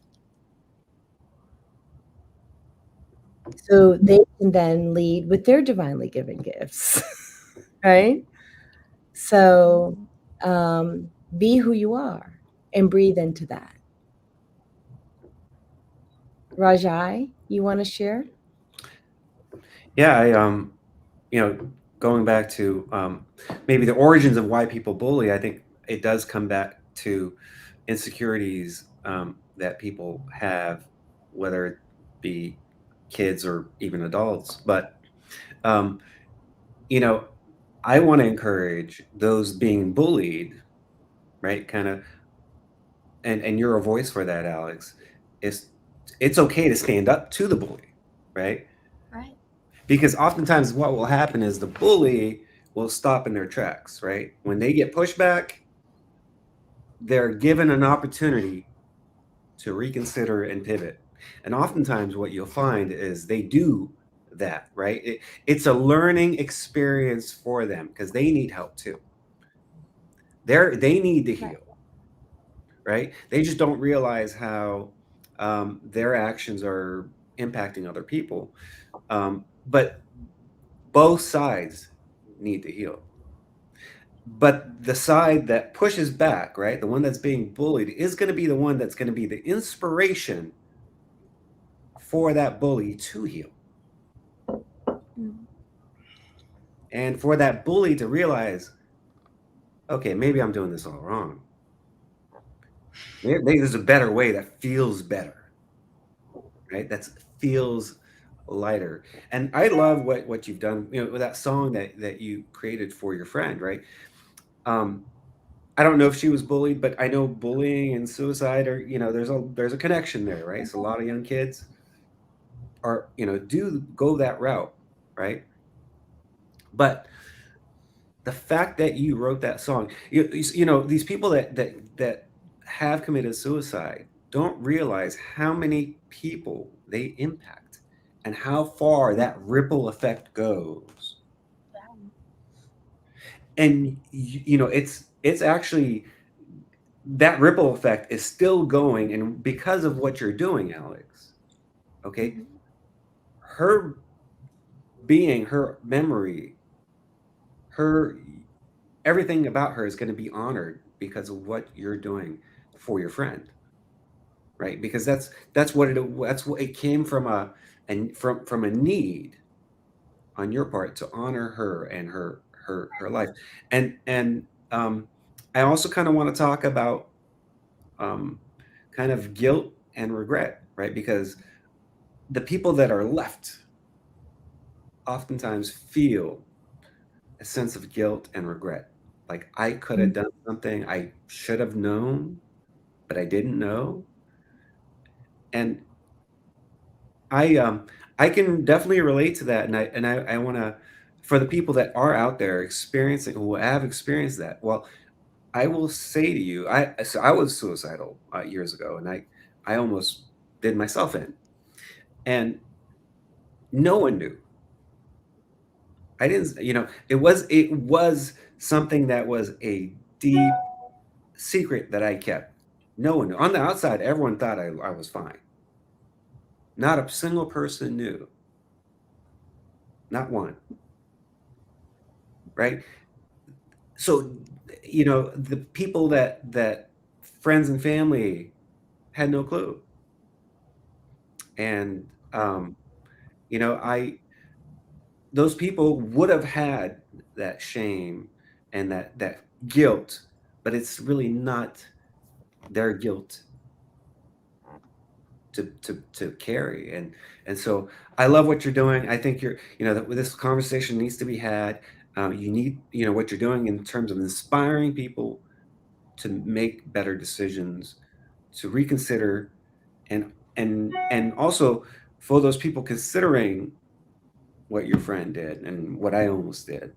so they can then lead with their divinely given gifts, right? So be who you are and breathe into that. Rajai, you want to share? Yeah, going back to maybe the origins of why people bully, I think it does come back to insecurities that people have, whether it be kids or even adults. But I want to encourage those being bullied, right? Kind of, and you're a voice for that, Alex. It's okay to stand up to the bully, right? Right. Because oftentimes what will happen is the bully will stop in their tracks, right? When they get pushback, they're given an opportunity to reconsider and pivot. And oftentimes what you'll find is they do that, right? It's a learning experience for them because they need help too. They need to heal, right? They just don't realize how their actions are impacting other people. But both sides need to heal. But the side that pushes back, right, the one that's being bullied, is going to be the one that's going to be the inspiration for that bully to heal. And for that bully to realize, okay, maybe I'm doing this all wrong. Maybe there's a better way that feels better, right? That feels lighter. And I love what you've done, with that song that you created for your friend, right? I don't know if she was bullied, but I know bullying and suicide are, there's a connection there, right? So a lot of young kids are, do go that route, right? But the fact that you wrote that song, these people that have committed suicide don't realize how many people they impact and how far that ripple effect goes. and you know, it's actually, that ripple effect is still going, and because of what you're doing, Alex, okay, Mhm. her being, her memory, her, everything about her is going to be honored because of what you're doing for your friend, right? Because that's what it came from, and from a need on your part to honor her and her life. And I also kind of want to talk about um, kind of guilt and regret, right? Because the people that are left oftentimes feel a sense of guilt and regret. Like, I could have done something, I should have known, but I didn't know. And I can definitely relate to that. And I want to, for the people that are out there experiencing, who have experienced that, well, I will say to you, I was suicidal years ago, and I almost did myself in, and no one knew. I didn't, it was something that was a deep secret that I kept. No one knew. On the outside, everyone thought I was fine. Not a single person knew. Not one. Right? So, the people that friends and family had no clue. And I those people would have had that shame and that guilt, but it's really not their guilt to carry. And so I love what you're doing. I think that this conversation needs to be had. You need, what you're doing in terms of inspiring people to make better decisions, to reconsider, and also for those people considering what your friend did and what I almost did,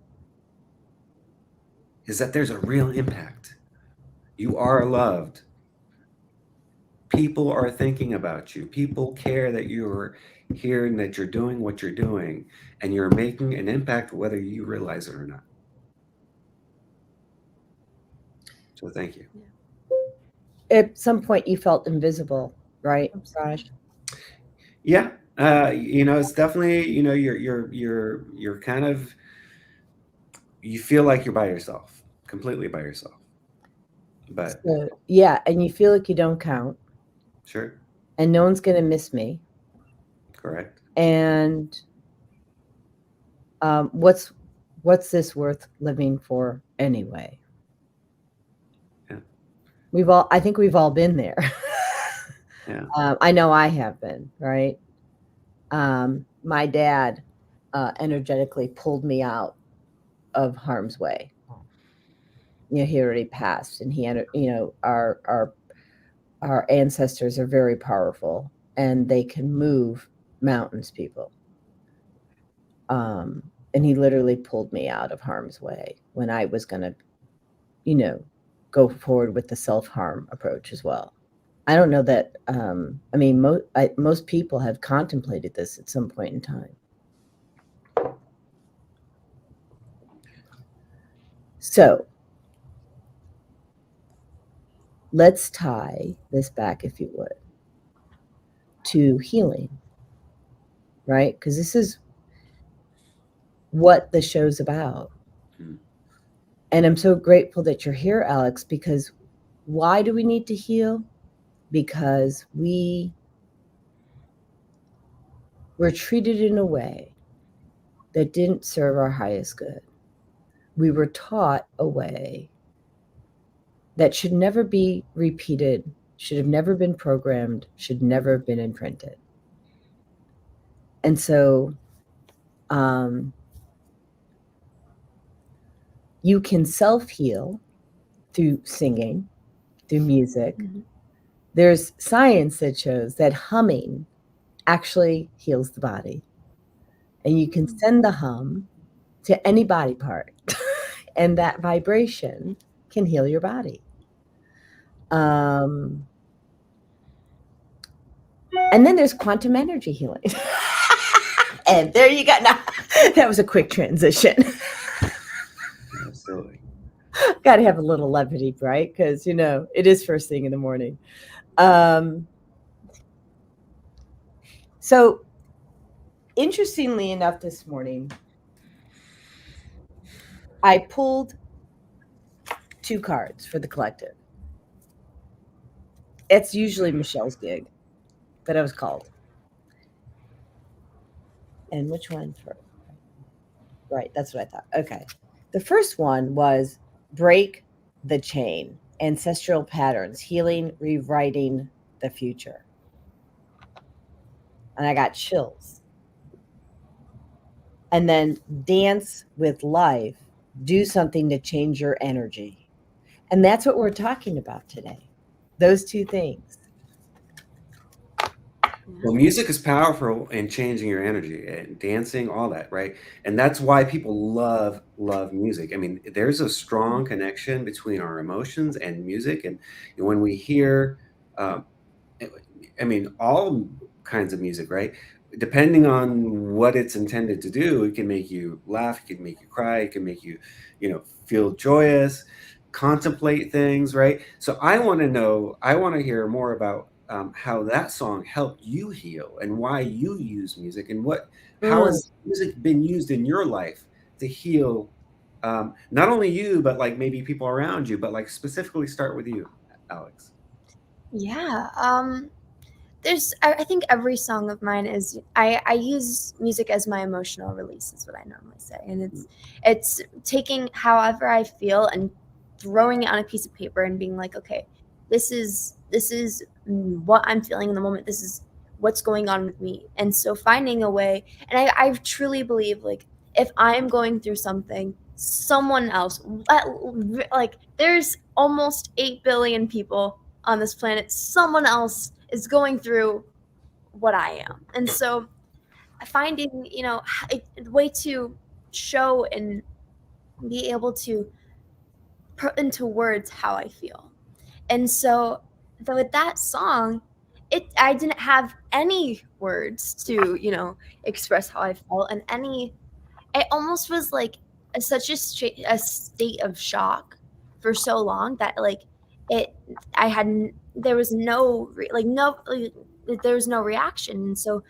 is that there's a real impact. You are loved. People are thinking about you. People care that you're here and that you're doing what you're doing, and you're making an impact whether you realize it or not. So thank you. At some point, you felt invisible, right, Raj? Yeah, it's definitely, you're kind of, you feel like you're by yourself, completely by yourself. But So, yeah, and you feel like you don't count, sure, and no one's going to miss me. correct. And what's this worth living for anyway? Yeah. I think we've all been there. Yeah. I know I have been, right? My dad energetically pulled me out of harm's way. He already passed, and our ancestors are very powerful, and they can move mountains, people. And he literally pulled me out of harm's way when I was going to, go forward with the self-harm approach as well. I don't know that, most people have contemplated this at some point in time. So let's tie this back, if you would, to healing, right? Because this is what the show's about. Mm. And I'm so grateful that you're here, Alex, because why do we need to heal? Because we were treated in a way that didn't serve our highest good. We were taught a way that should never be repeated, should have never been programmed, should never have been imprinted. And so you can self-heal through singing, through music. Mhm. There's science that shows that humming actually heals the body. And you can send the hum to any body part, and that vibration can heal your body. And then there's quantum energy healing. And there you go. Now, that was a quick transition. Yes, Absolutely. Got to have a little levity, right? Because, it is first thing in the morning. So, interestingly enough, this morning, I pulled 2 cards for the collective. It's usually Michelle's gig, but I was called. And which one for? Right, that's what I thought. Okay. The first one was Break the Chain, Ancestral Patterns, Healing, Rewriting the Future. And I got chills. And then Dance with Life, do something to change your energy. And that's what we're talking about today. Those 2 things. Well, music is powerful in changing your energy and dancing, all that, right? And that's why people love music. I mean, there's a strong connection between our emotions and music. And when we hear, um, I mean, all kinds of music, right? Depending on what it's intended to do, it can make you laugh, it can make you cry, it can make you, feel joyous, contemplate things, right? So I want to hear more about how that song helped you heal and why you use music and how Mm. has music been used in your life to heal, not only you, but like maybe people around you, but like specifically start with you, Alex. Yeah. I think every song of mine is I use music as my emotional release is what I normally say, and it's taking however I feel and throwing it on a piece of paper and being like, okay, this is what I'm feeling in the moment. This is what's going on with me, and so finding a way. And I truly believe, like, if I'm going through something, someone else, like, there's almost 8 billion people on this planet, someone else is going through what I am. And so finding, a way to show and be able to put into words how I feel. And so with that song, I didn't have any words to, express how I felt, and it almost was like such a state of shock for so long that, like, it I had there was no there was no reaction. And so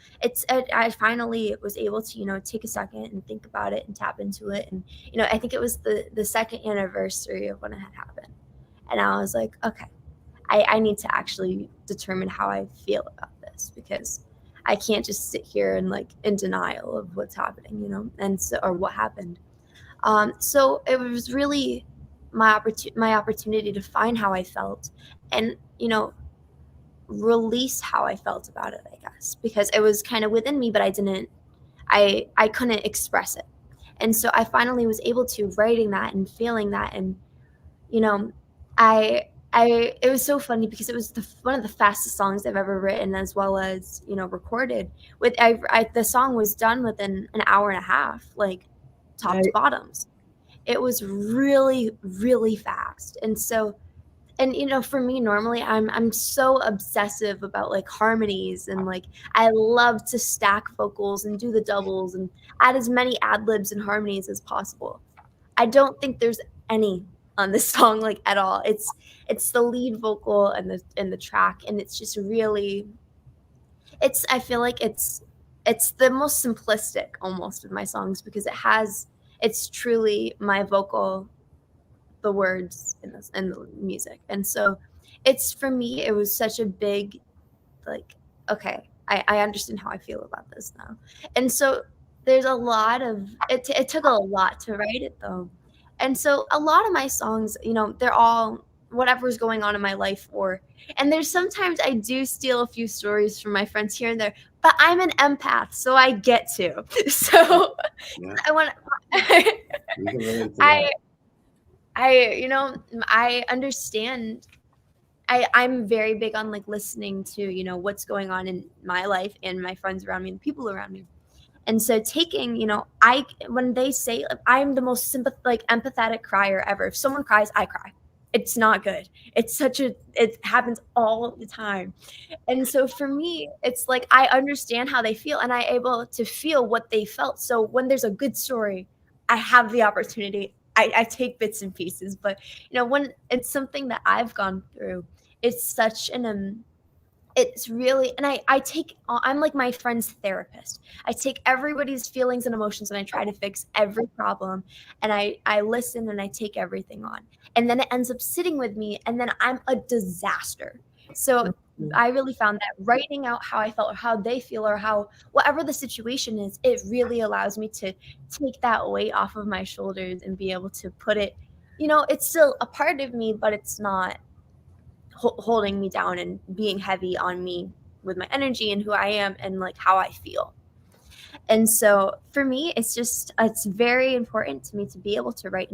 I finally was able to, take a second and think about it and tap into it. And I think it was the second anniversary of when it had happened, and I was like, okay, I need to actually determine how I feel about this, because I can't just sit here and, like, in denial of what's happening, and so, or what happened. So it was really my opportunity to find how I felt, and release how I felt about it, I guess, because it was kind of within me, but I couldn't express it. And so I finally was able to, writing that and feeling that. And you know, it was so funny because it was one of the fastest songs I've ever written, as well as, recorded. The song was done within an hour and a half, like, top to bottoms. It was really, really fast. And so, and for me, normally I'm so obsessive about, like, harmonies, and, like, I love to stack vocals and do the doubles and add as many ad libs and harmonies as possible. I don't think there's any on this song, like, at all. It's the lead vocal and the track, and it's just really, I feel like it's the most simplistic almost of my songs, because it's truly my vocal, the words, and the music. And so it's, for me, it was such a big, like, okay, I understand how I feel about this now. And so there's a lot of it took a lot to write it, though. And so a lot of my songs, they're all whatever's going on in my life, and there's sometimes I do steal a few stories from my friends here and there, but I'm an empath, so I get to. So Yeah. I want You can relate to that. I understand. I'm very big on, like, listening to, what's going on in my life and my friends around me and people around me. And so taking, when they say, I'm the most empathetic crier ever. If someone cries, I cry. It's not good. It happens all the time. And so for me, it's like, I understand how they feel, and I able to feel what they felt. So when there's a good story, I have the opportunity. I take bits and pieces, but when it's something that I've gone through, it's such an it's really, and I'm like my friend's therapist. I take everybody's feelings and emotions and I try to fix every problem, and I listen and I take everything on, and then it ends up sitting with me, and then I'm a disaster. So I really found that writing out how I felt or how they feel or how whatever the situation is, it really allows me to take that weight off of my shoulders and be able to put it, it's still a part of me, but it's not holding me down and being heavy on me with my energy and who I am and like how I feel. And so for me, it's very important to me to be able to write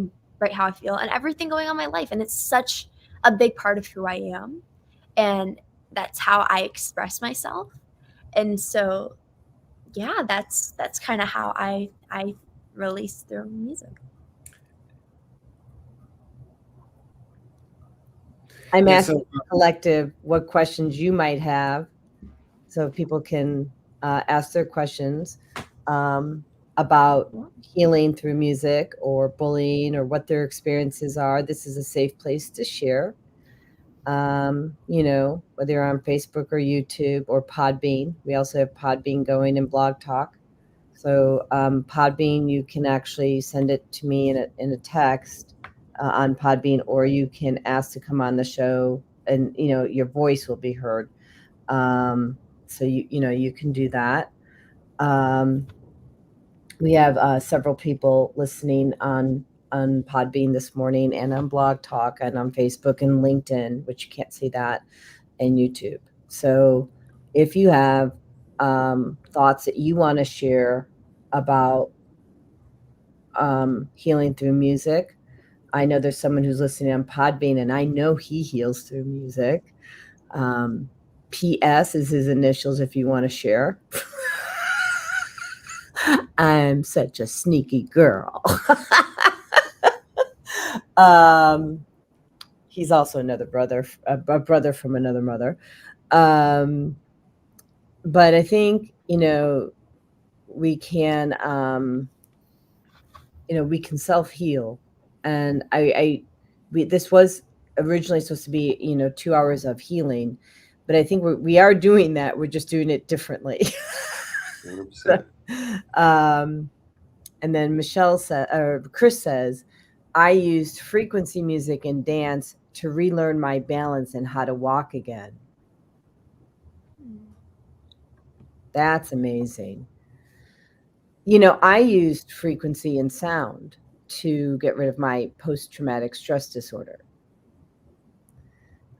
how I feel and everything going on in my life. And it's such a big part of who I am. And that's how I express myself. And so, yeah, that's kind of how I release through music. I'm asking the collective what questions you might have, so people can ask their questions about healing through music or bullying or what their experiences are. This is a safe place to share. Whether you're on Facebook or YouTube or Podbean. We also have Podbean going and Blog Talk. So Podbean, you can actually send it to me in a text on Podbean, or you can ask to come on the show, and your voice will be heard. So you can do that. We have several people listening on Podbean this morning, and on Blog Talk, and on Facebook and LinkedIn, which you can't see that, and YouTube. So if you have thoughts that you want to share about healing through music, I know there's someone who's listening on Podbean, and I know he heals through music. PS is his initials if you want to share. I'm such a sneaky girl. He's also another brother, a brother from another mother. But I think, we can, we can self-heal. And this was originally supposed to be, 2 hours of healing, but I think we are doing that. We're just doing it differently. And then Chris says, I used frequency music and dance to relearn my balance and how to walk again. That's amazing. I used frequency and sound to get rid of my post-traumatic stress disorder.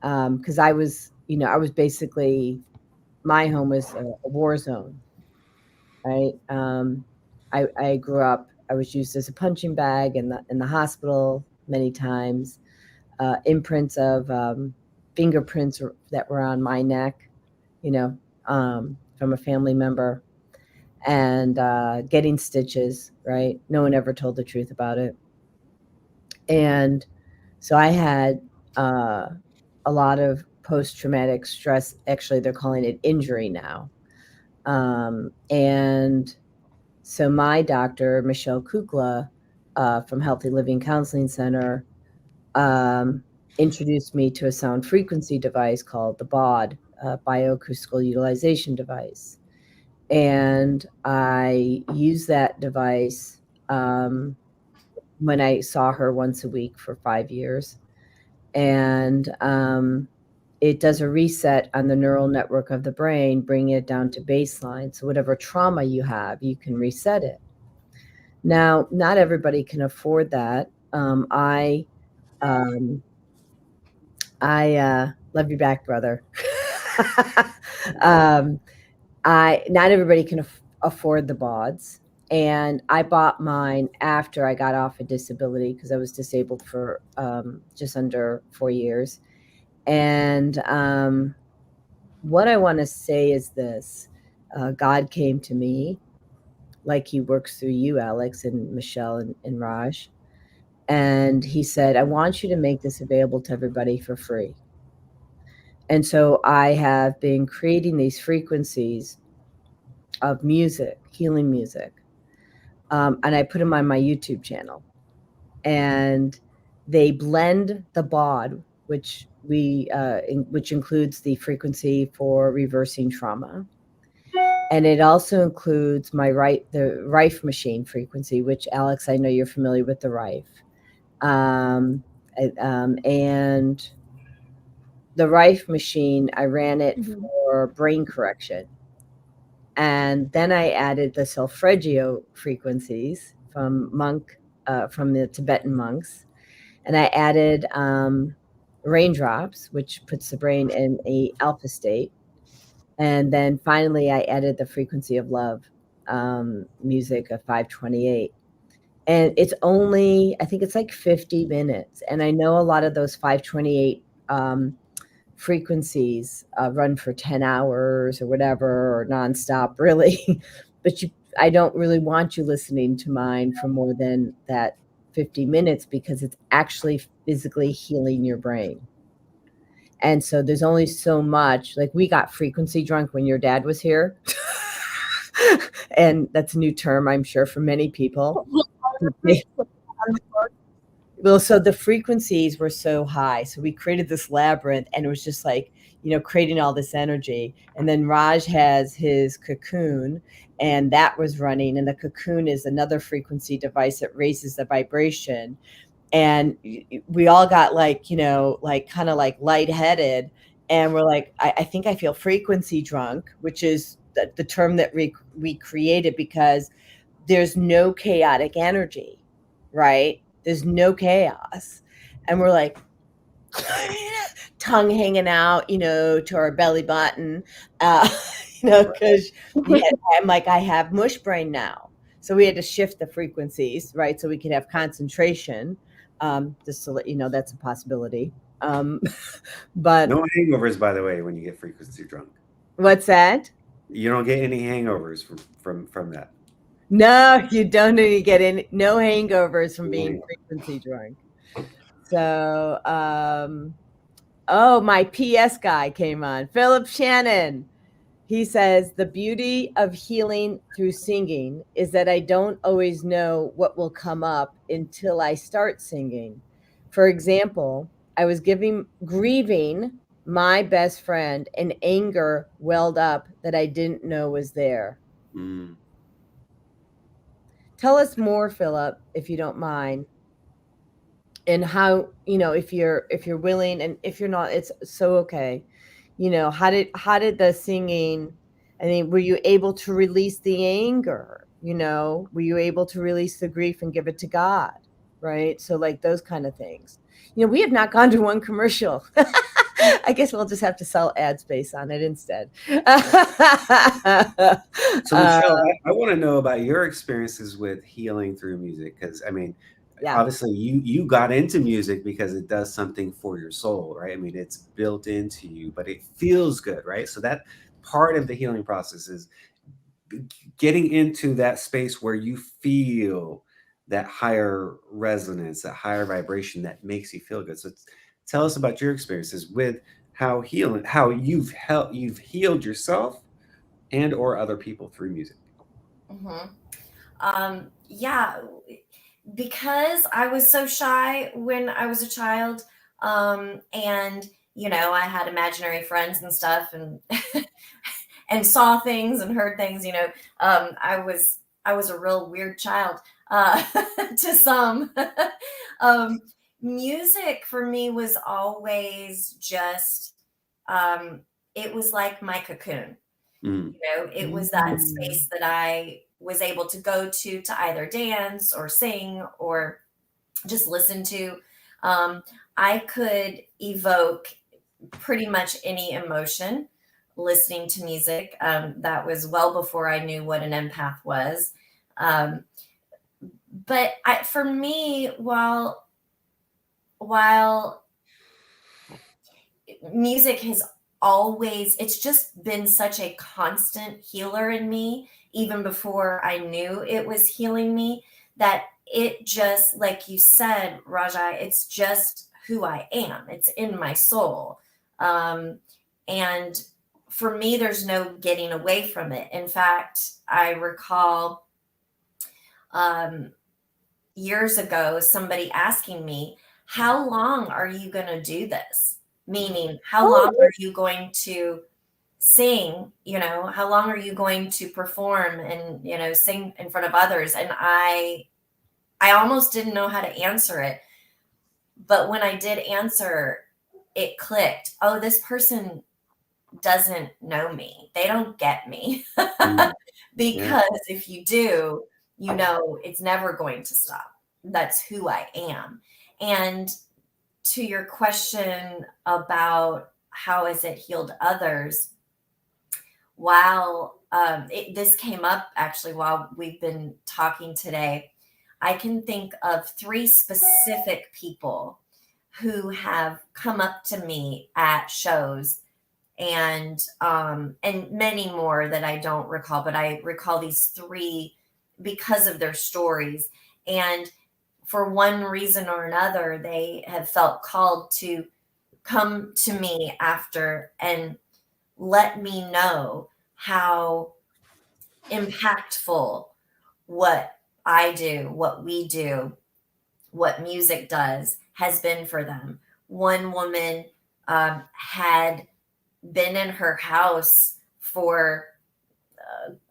Because I was basically, my home was a war zone, right? I grew up, I was used as a punching bag in the hospital many times. Imprints of fingerprints that were on my neck, from a family member, and getting stitches, right? No one ever told the truth about it. And so I had a lot of post-traumatic stress. Actually, they're calling it injury now. And so my doctor, Michelle Kukla, from Healthy Living Counseling Center, introduced me to a sound frequency device called the BOD, Bioacoustical Utilization Device. And I use that device when I saw her once a week for 5 years. And it does a reset on the neural network of the brain, bringing it down to baseline. So whatever trauma you have, you can reset it. Now, not everybody can afford that. I love you back, brother. Not everybody can afford the BODs. And I bought mine after I got off of disability, because I was disabled for just under 4 years. And what I want to say is this. God came to me, like he works through you, Alex, and Michelle, and Raj. And he said, I want you to make this available to everybody for free. And so I have been creating these frequencies of music, healing music. And I put them on my YouTube channel. and they blend the baud, which which includes the frequency for reversing trauma. And it also includes the Rife machine frequency, which, Alex, I know you're familiar with the Rife. And the Rife machine, I ran it for brain correction. And then I added the solfeggio frequencies from the Tibetan monks. And I added raindrops, which puts the brain in a alpha state. And then finally, I added the frequency of love music of 528. And it's only, I think it's like 50 minutes. And I know a lot of those 528 frequencies run for 10 hours or whatever, or nonstop, really. But I don't really want you listening to mine for more than that 50 minutes, because it's actually physically healing your brain. And so there's only so much. Like, we got frequency drunk when your dad was here. And that's a new term, I'm sure, for many people. Well, so the frequencies were so high. So we created this labyrinth, and it was just like, creating all this energy. And then Raj has his cocoon, and that was running. And the cocoon is another frequency device that raises the vibration. And we all got kind of like lightheaded, and we're like, I think I feel frequency drunk, which is the term that we created, because there's no chaotic energy, right? There's no chaos. And we're like, tongue hanging out, to our belly button, because I'm like, I have mush brain now. So we had to shift the frequencies, right? So we could have concentration. Just to let you know, that's a possibility. But No hangovers, by the way, when you get frequency drunk. What's that? You don't get any hangovers from that. No, you don't get any, no hangovers from being frequency drunk. So, oh, my PS guy came on, Philip Shannon. He says, the beauty of healing through singing is that I don't always know what will come up until I start singing. For example, I was grieving my best friend, and anger welled up that I didn't know was there. Mm. Tell us more, Philip, if you don't mind. And how, if you're willing, and if you're not, it's so okay. How did the singing, I mean, were you able to release the anger? Were you able to release the grief and give it to God? Right? So, like, those kind of things. We have not gone to one commercial. I guess we'll just have to sell ad space on it instead. So, Michelle, I want to know about your experiences with healing through music, because I mean, obviously you got into music because it does something for your soul, right? I mean, it's built into you, but it feels good, right? So that part of the healing process is getting into that space where you feel that higher resonance, that higher vibration that makes you feel good. So tell us about your experiences with how you've healed yourself and or other people through music. Yeah, because I was so shy when I was a child, and I had imaginary friends and stuff, and and saw things and heard things. I was a real weird child to some. Music for me was always just, it was like my cocoon. It was that space that I was able to go to either dance or sing or just listen to. I could evoke pretty much any emotion listening to music. That was well before I knew what an empath was. But for me, while music has it's just been such a constant healer in me, even before I knew it was healing me, that it just, like you said, Rajai, it's just who I am. It's in my soul. And for me, there's no getting away from it. In fact, I recall years ago somebody asking me, how long are you going to do this? Meaning, how long are you going to sing? How long are you going to perform and, sing in front of others? And I almost didn't know how to answer it. But when I did answer, it clicked. Oh, this person doesn't know me. They don't get me. Because if you do, it's never going to stop. That's who I am. And to your question about how has it healed others, while this came up actually while we've been talking today, I can think of 3 specific people who have come up to me at shows, and many more that I don't recall, but I recall these 3 because of their stories. And for one reason or another, they have felt called to come to me after and let me know how impactful what I do, what we do, what music does has been for them. One woman had been in her house for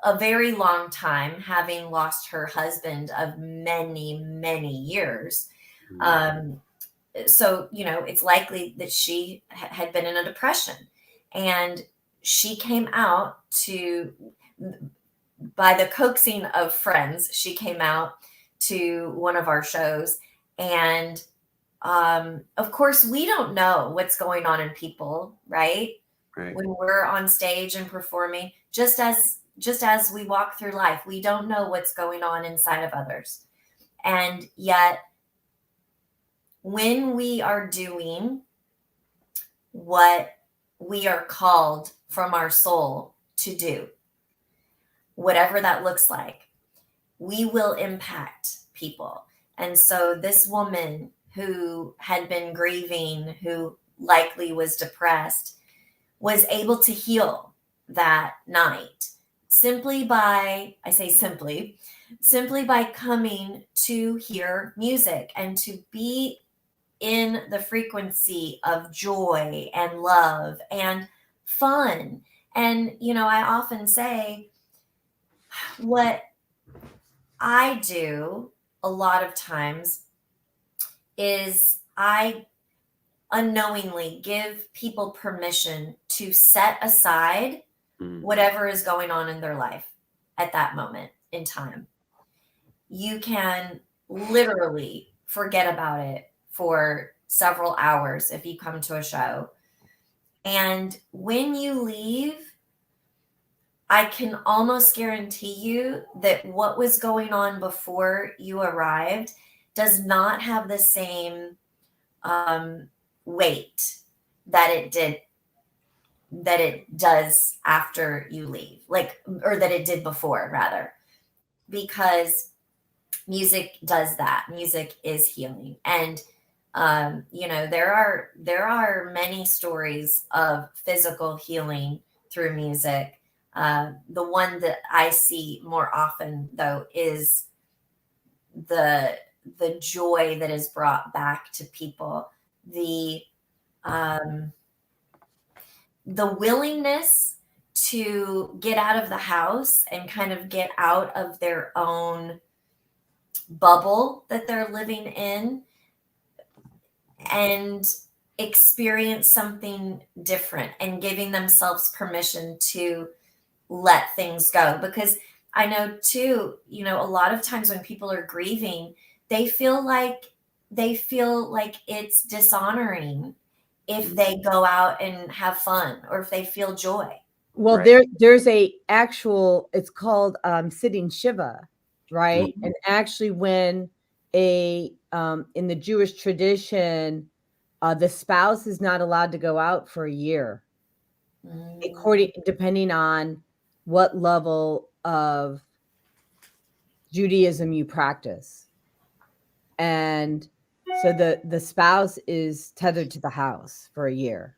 a very long time, having lost her husband of many, many years. So, it's likely that she had been in a depression, and she came out by the coaxing of friends, she came out to one of our shows. And of course, we don't know what's going on in people, right? When we're on stage and performing, just as we walk through life, we don't know what's going on inside of others. And yet, when we are doing what we are called from our soul to do, whatever that looks like, we will impact people. And so this woman who had been grieving, who likely was depressed, was able to heal that night simply by coming to hear music and to be in the frequency of joy and love and fun. And, I often say what I do a lot of times is I unknowingly give people permission to set aside whatever is going on in their life at that moment in time. You can literally forget about it for several hours if you come to a show. And when you leave, I can almost guarantee you that what was going on before you arrived does not have the same weight that it does after you leave, or that it did before, rather, because music does that. Music is healing. And there are many stories of physical healing through music. The one that I see more often, though, is the joy that is brought back to people, the willingness to get out of the house and kind of get out of their own bubble that they're living in and experience something different, and giving themselves permission to let things go. Because I know too, a lot of times when people are grieving, they feel like it's dishonoring if they go out and have fun, or if they feel joy. Well, there's it's called sitting Shiva, right? And actually, when in the Jewish tradition, the spouse is not allowed to go out for a year, depending on what level of Judaism you practice. And so the spouse is tethered to the house for a year.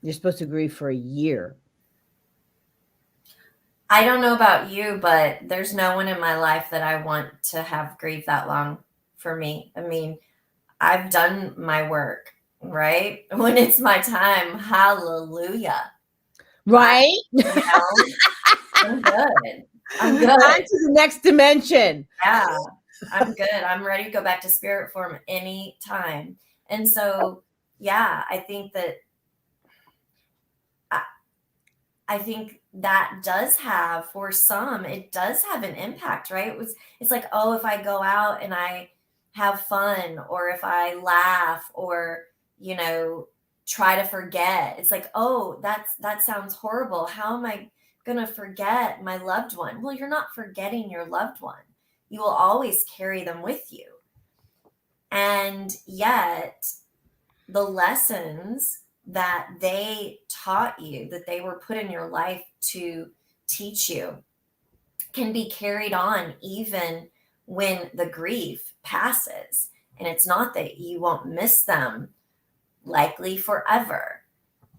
You're supposed to grieve for a year. I don't know about you, but there's no one in my life that I want to have grieve that long for me. I mean, I've done my work, right? When it's my time, hallelujah. Right? I'm good. I'm On good. to the next dimension. Yeah, I'm good. I'm ready to go back to spirit form anytime. And so, yeah, I think that does have, for some, it does have an impact, right? It's like, oh, if I go out and I have fun, or if I laugh, or, try to forget, it's like, oh, that sounds horrible. How am I going to forget my loved one? Well, you're not forgetting your loved one. You will always carry them with you. And yet, the lessons that they taught you, that they were put in your life to teach you, can be carried on even when the grief passes. And it's not that you won't miss them, likely forever,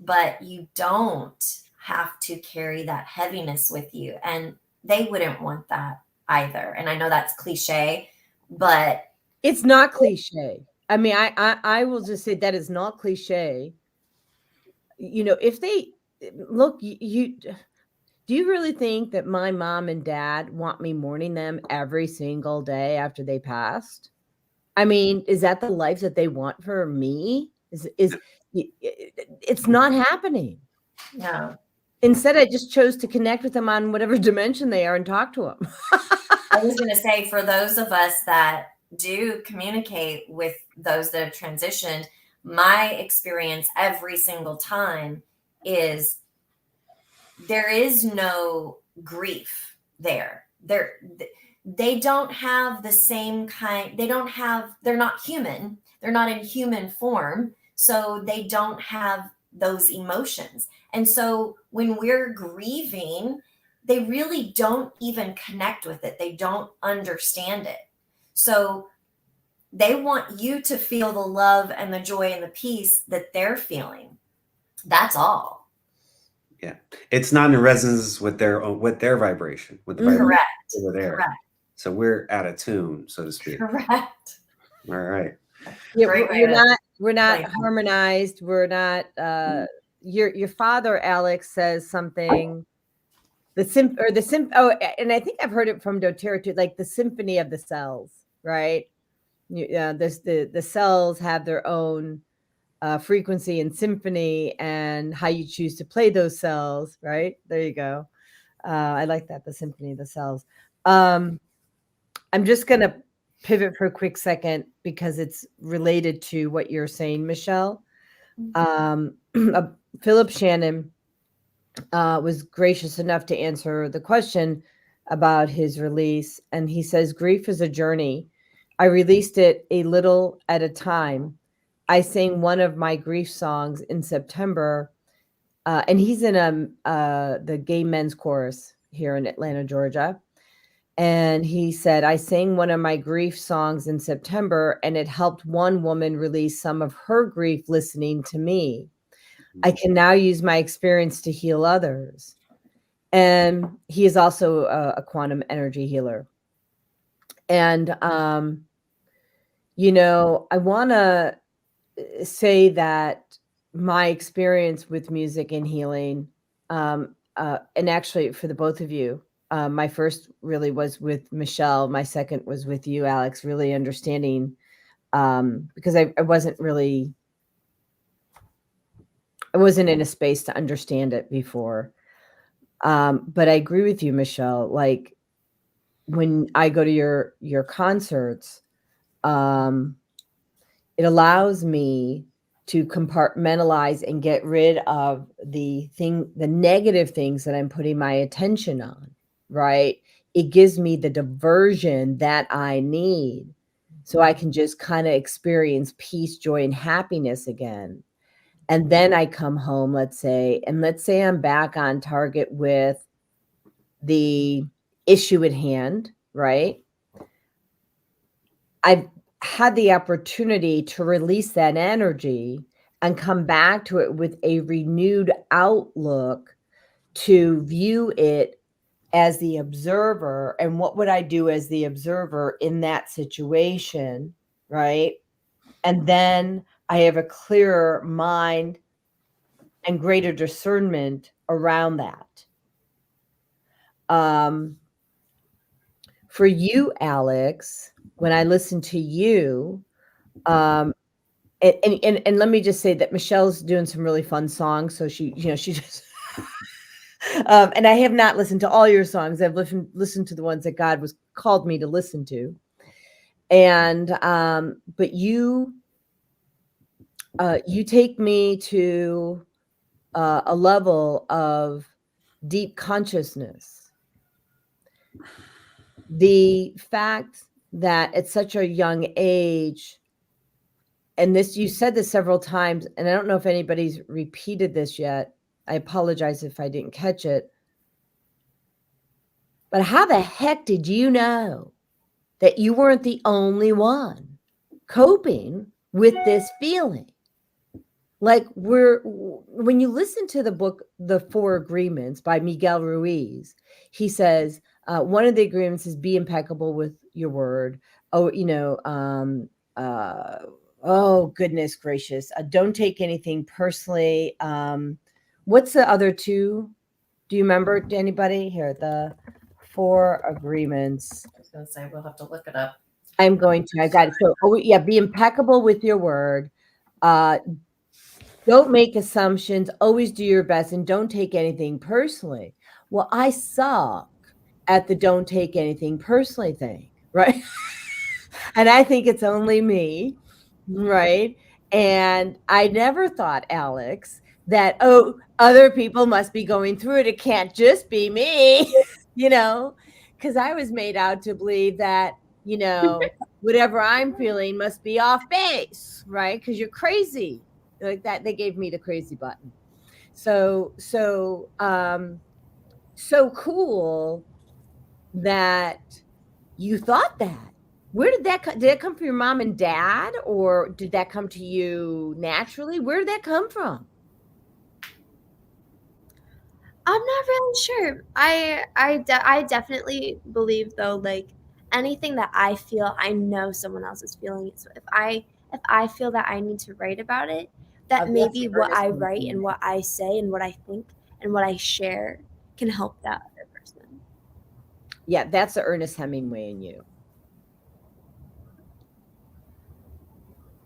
but you don't have to carry that heaviness with you. And they wouldn't want that either. And I know that's cliche, but it's not cliche. I mean, I will just say that is not cliche. If they look, you do you really think that my mom and dad want me mourning them every single day after they passed? I mean, is that the life that they want for me? It's not happening. no. Instead, I just chose to connect with them on whatever dimension they are and talk to them. I was going to say, for those of us that do communicate with those that have transitioned, my experience every single time is there is no grief there. They don't have the same kind, they're not human. They're not in human form. So they don't have those emotions. And so when we're grieving, they really don't even connect with it. They don't understand it. So they want you to feel the love and the joy and the peace that they're feeling. That's all. Yeah, it's not in resonance with their vibration, with the vibration Correct. over there. Correct. So we're out of tune, so to speak. Correct. All right. Yeah, Great way we're not explain. harmonized. We're not. Your father, Alex, says something. And I think I've heard it from doTERRA too, like the symphony of the cells, right? The cells have their own frequency and symphony, and how you choose to play those cells, right? There you go. I like that, the symphony of the cells. I'm just going to pivot for a quick second because it's related to what you're saying, Michelle. Philip Shannon was gracious enough to answer the question about his release. And he says, grief is a journey. I released it a little at a time. I sang one of my grief songs in September, and he's in the gay men's chorus here in Atlanta, Georgia. And he said, I sang one of my grief songs in September, and it helped one woman release some of her grief listening to me. I can now use my experience to heal others. And he is also a quantum energy healer. And, I want to say that my experience with music and healing, and actually for the both of you, my first really was with Michelle. My second was with you, Alex, really understanding, because I wasn't in a space to understand it before. But I agree with you, Michelle. Like when I go to your concerts, it allows me to compartmentalize and get rid of the negative things that I'm putting my attention on, right? It gives me the diversion that I need so I can just kind of experience peace, joy, and happiness again. And then I come home, let's say I'm back on target with the issue at hand, right? I've had the opportunity to release that energy and come back to it with a renewed outlook to view it as the observer, and what would I do as the observer in that situation, right? And then I have a clearer mind and greater discernment around that. For you, Alex, when I listen to you, and let me just say that Michelle's doing some really fun songs. So she just, and I have not listened to all your songs. I've listened to the ones that God was called me to listen to. And, but you take me to a level of deep consciousness. The fact that at such a young age, and this, you said this several times, and I don't know if anybody's repeated this yet. I apologize if I didn't catch it. But how the heck did you know that you weren't the only one coping with this feeling? Like, when you listen to the book, The Four Agreements by Miguel Ruiz, he says, one of the agreements is be impeccable with your word. Oh, oh, goodness gracious. Don't take anything personally. What's the other two? Do you remember, anybody? Here, the Four Agreements. I was going to say, we'll have to look it up. I'm going to. I got it. So, yeah, be impeccable with your word. Don't make assumptions. Always do your best, and don't take anything personally. Well, I suck at the don't take anything personally thing, right? And I think it's only me, right? And I never thought, Alex, that, oh, other people must be going through it. It can't just be me, because I was made out to believe that, whatever I'm feeling must be off base, right? Because you're crazy. Like that, they gave me the crazy button. So cool that you thought that. Where did that come? Did that come from your mom and dad, or did that come to you naturally? Where did that come from? I'm not really sure. I definitely believe, though, like, anything that I feel, I know someone else is feeling it. So if I feel that I need to write about it, that maybe what I write and what I say and what I think and what I share can help that other person. Yeah, that's the Ernest Hemingway in you.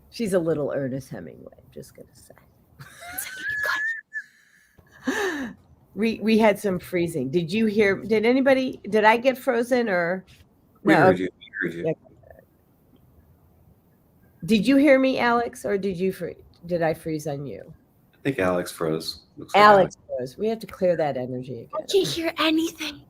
She's a little Ernest Hemingway, I'm just gonna say. We had some freezing. Did you hear? Did I get frozen or We no? heard you. We heard you. Yeah. Did you hear me, Alex, or did I freeze on you? I think Alex froze. Looks like Alex froze. We have to clear that energy again. I can't hear anything.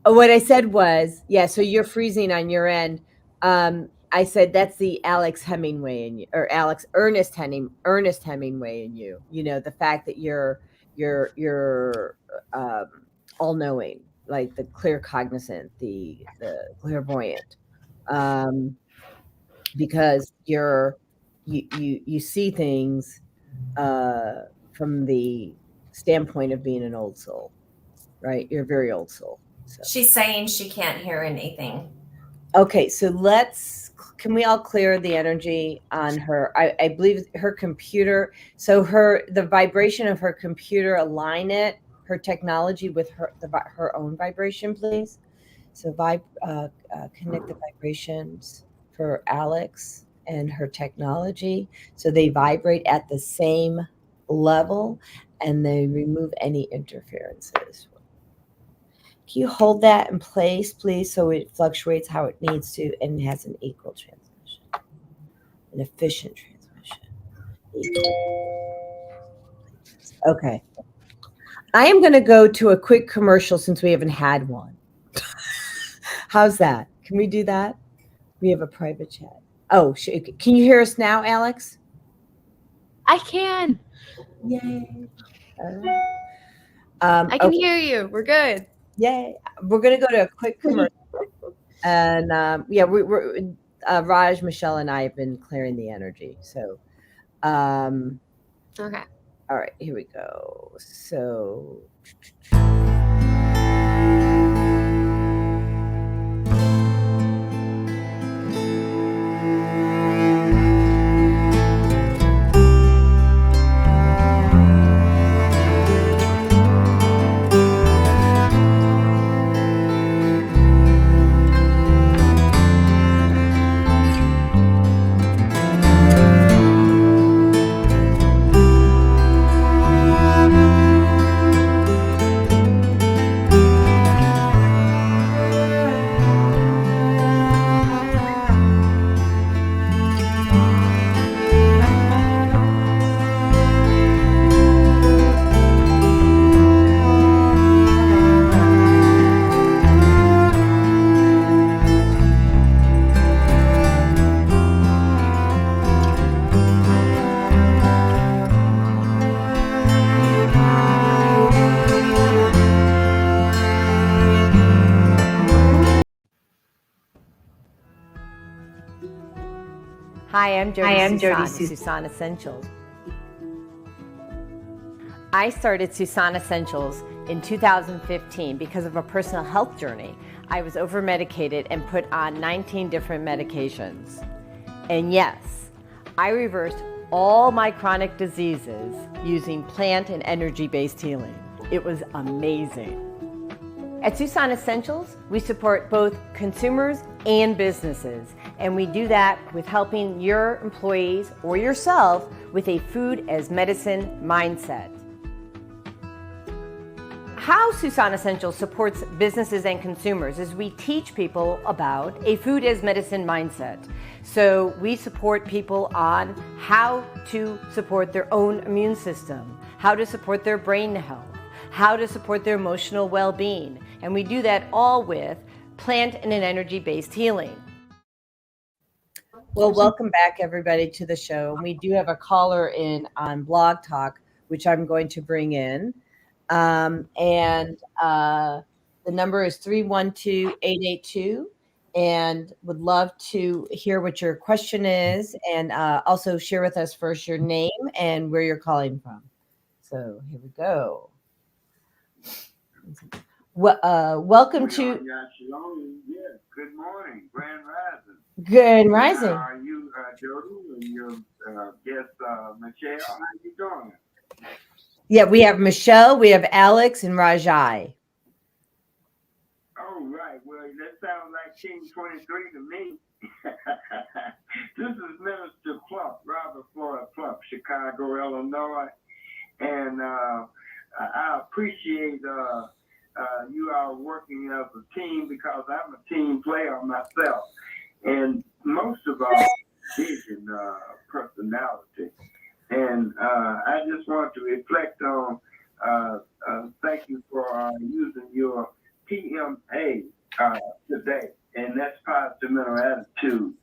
Oh, what I said was, yeah, so you're freezing on your end. I said that's the Alex Hemingway in you, or Ernest Hemingway in you. The fact that you're all knowing, like the clear cognizant, the clairvoyant, because you see things from the standpoint of being an old soul, right? You're a very old soul. So. She's saying she can't hear anything. Okay, so can we all clear the energy on her? I believe her computer, so the vibration of her computer, align it, her technology with her own vibration, please. So connect the vibrations for Alex and her technology, so they vibrate at the same level and they remove any interferences. Can you hold that in place, please, so it fluctuates how it needs to and has an equal transmission, an efficient transmission? Okay. I am going to go to a quick commercial since we haven't had one. How's that? Can we do that? We have a private chat. Oh, can you hear us now, Alex? I can. Yay. I can hear you. We're good. Yay. We're going to go to a quick commercial. And we're Raj, Michelle, and I have been clearing the energy. So, okay. All right, here we go. So Hi, I'm Jody Susan Essentials. I started Susan Essentials in 2015 because of a personal health journey. I was over-medicated and put on 19 different medications. And yes, I reversed all my chronic diseases using plant and energy-based healing. It was amazing. At Susan Essentials, we support both consumers and businesses, and we do that with helping your employees or yourself with a food as medicine mindset. How Susan Essentials supports businesses and consumers is we teach people about a food as medicine mindset. So we support people on how to support their own immune system, how to support their brain health, how to support their emotional well-being. And we do that all with plant and an energy-based healing. Well, welcome back, everybody, to the show. We do have a caller in on Blog Talk, which I'm going to bring in. The number is 312-882, and would love to hear what your question is, and also share with us first your name and where you're calling from. So here we go. Welcome to. Yes, good morning, Grand Rising. Good rising. How are you, Jody, and your guest, Michelle? How you doing? Yeah, we have Michelle, we have Alex, and Rajai. Oh, right. Well, that sounds like King 23 to me. This is Minister Plump, Robert Floyd Plump, Chicago, Illinois. And I appreciate you all working as a team, because I'm a team player myself. And most of all, vision, personality. And I just want to reflect on, thank you for using your PMA today, and that's positive mental attitude.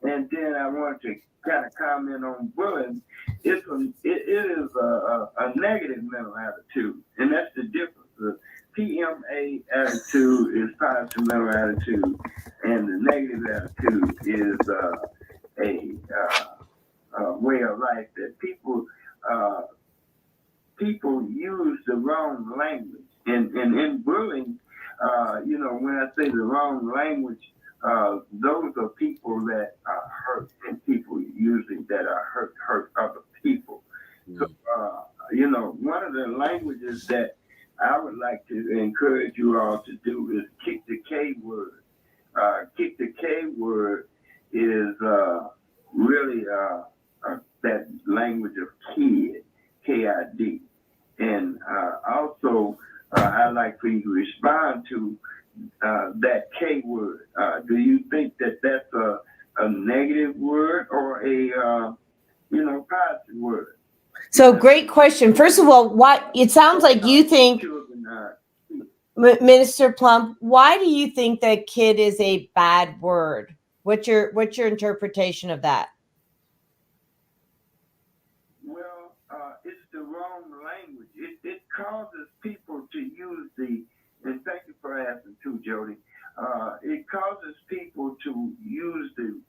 And then I want to kind of comment on bullying. It is a negative mental attitude, and that's the difference. The PMA attitude is positive mental attitude, and the negative attitude is a way of life that people use the wrong language. And in bullying, when I say the wrong language, those are people that are hurt, and people usually that are hurt other people. So, one of the languages that I would like to encourage you all to do is kick the K word. Kick the K word is really that language of kid, K-I-D. And also, I'd like for you to respond to that K word. Do you think that that's a negative word or a positive word? So great question. First of all, it sounds like you think, Minister Plump, why do you think that kid is a bad word? What's your interpretation of that? Well, it's the wrong language. It causes people to use and thank you for asking too, Jody. It causes people to use the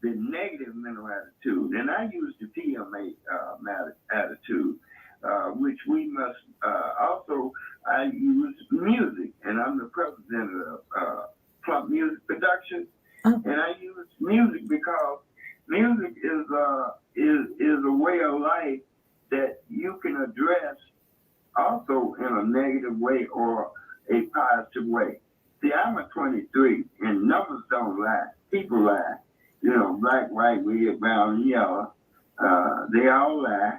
negative mental attitude, and I use the PMA attitude, which we must also. I use music, and I'm the president of Plump Music Production, and I use music because music is a way of life that you can address also in a negative way or a positive way. See, I'm a 23, and numbers don't lie. People lie. Black, white, red, brown, and yellow. They all lie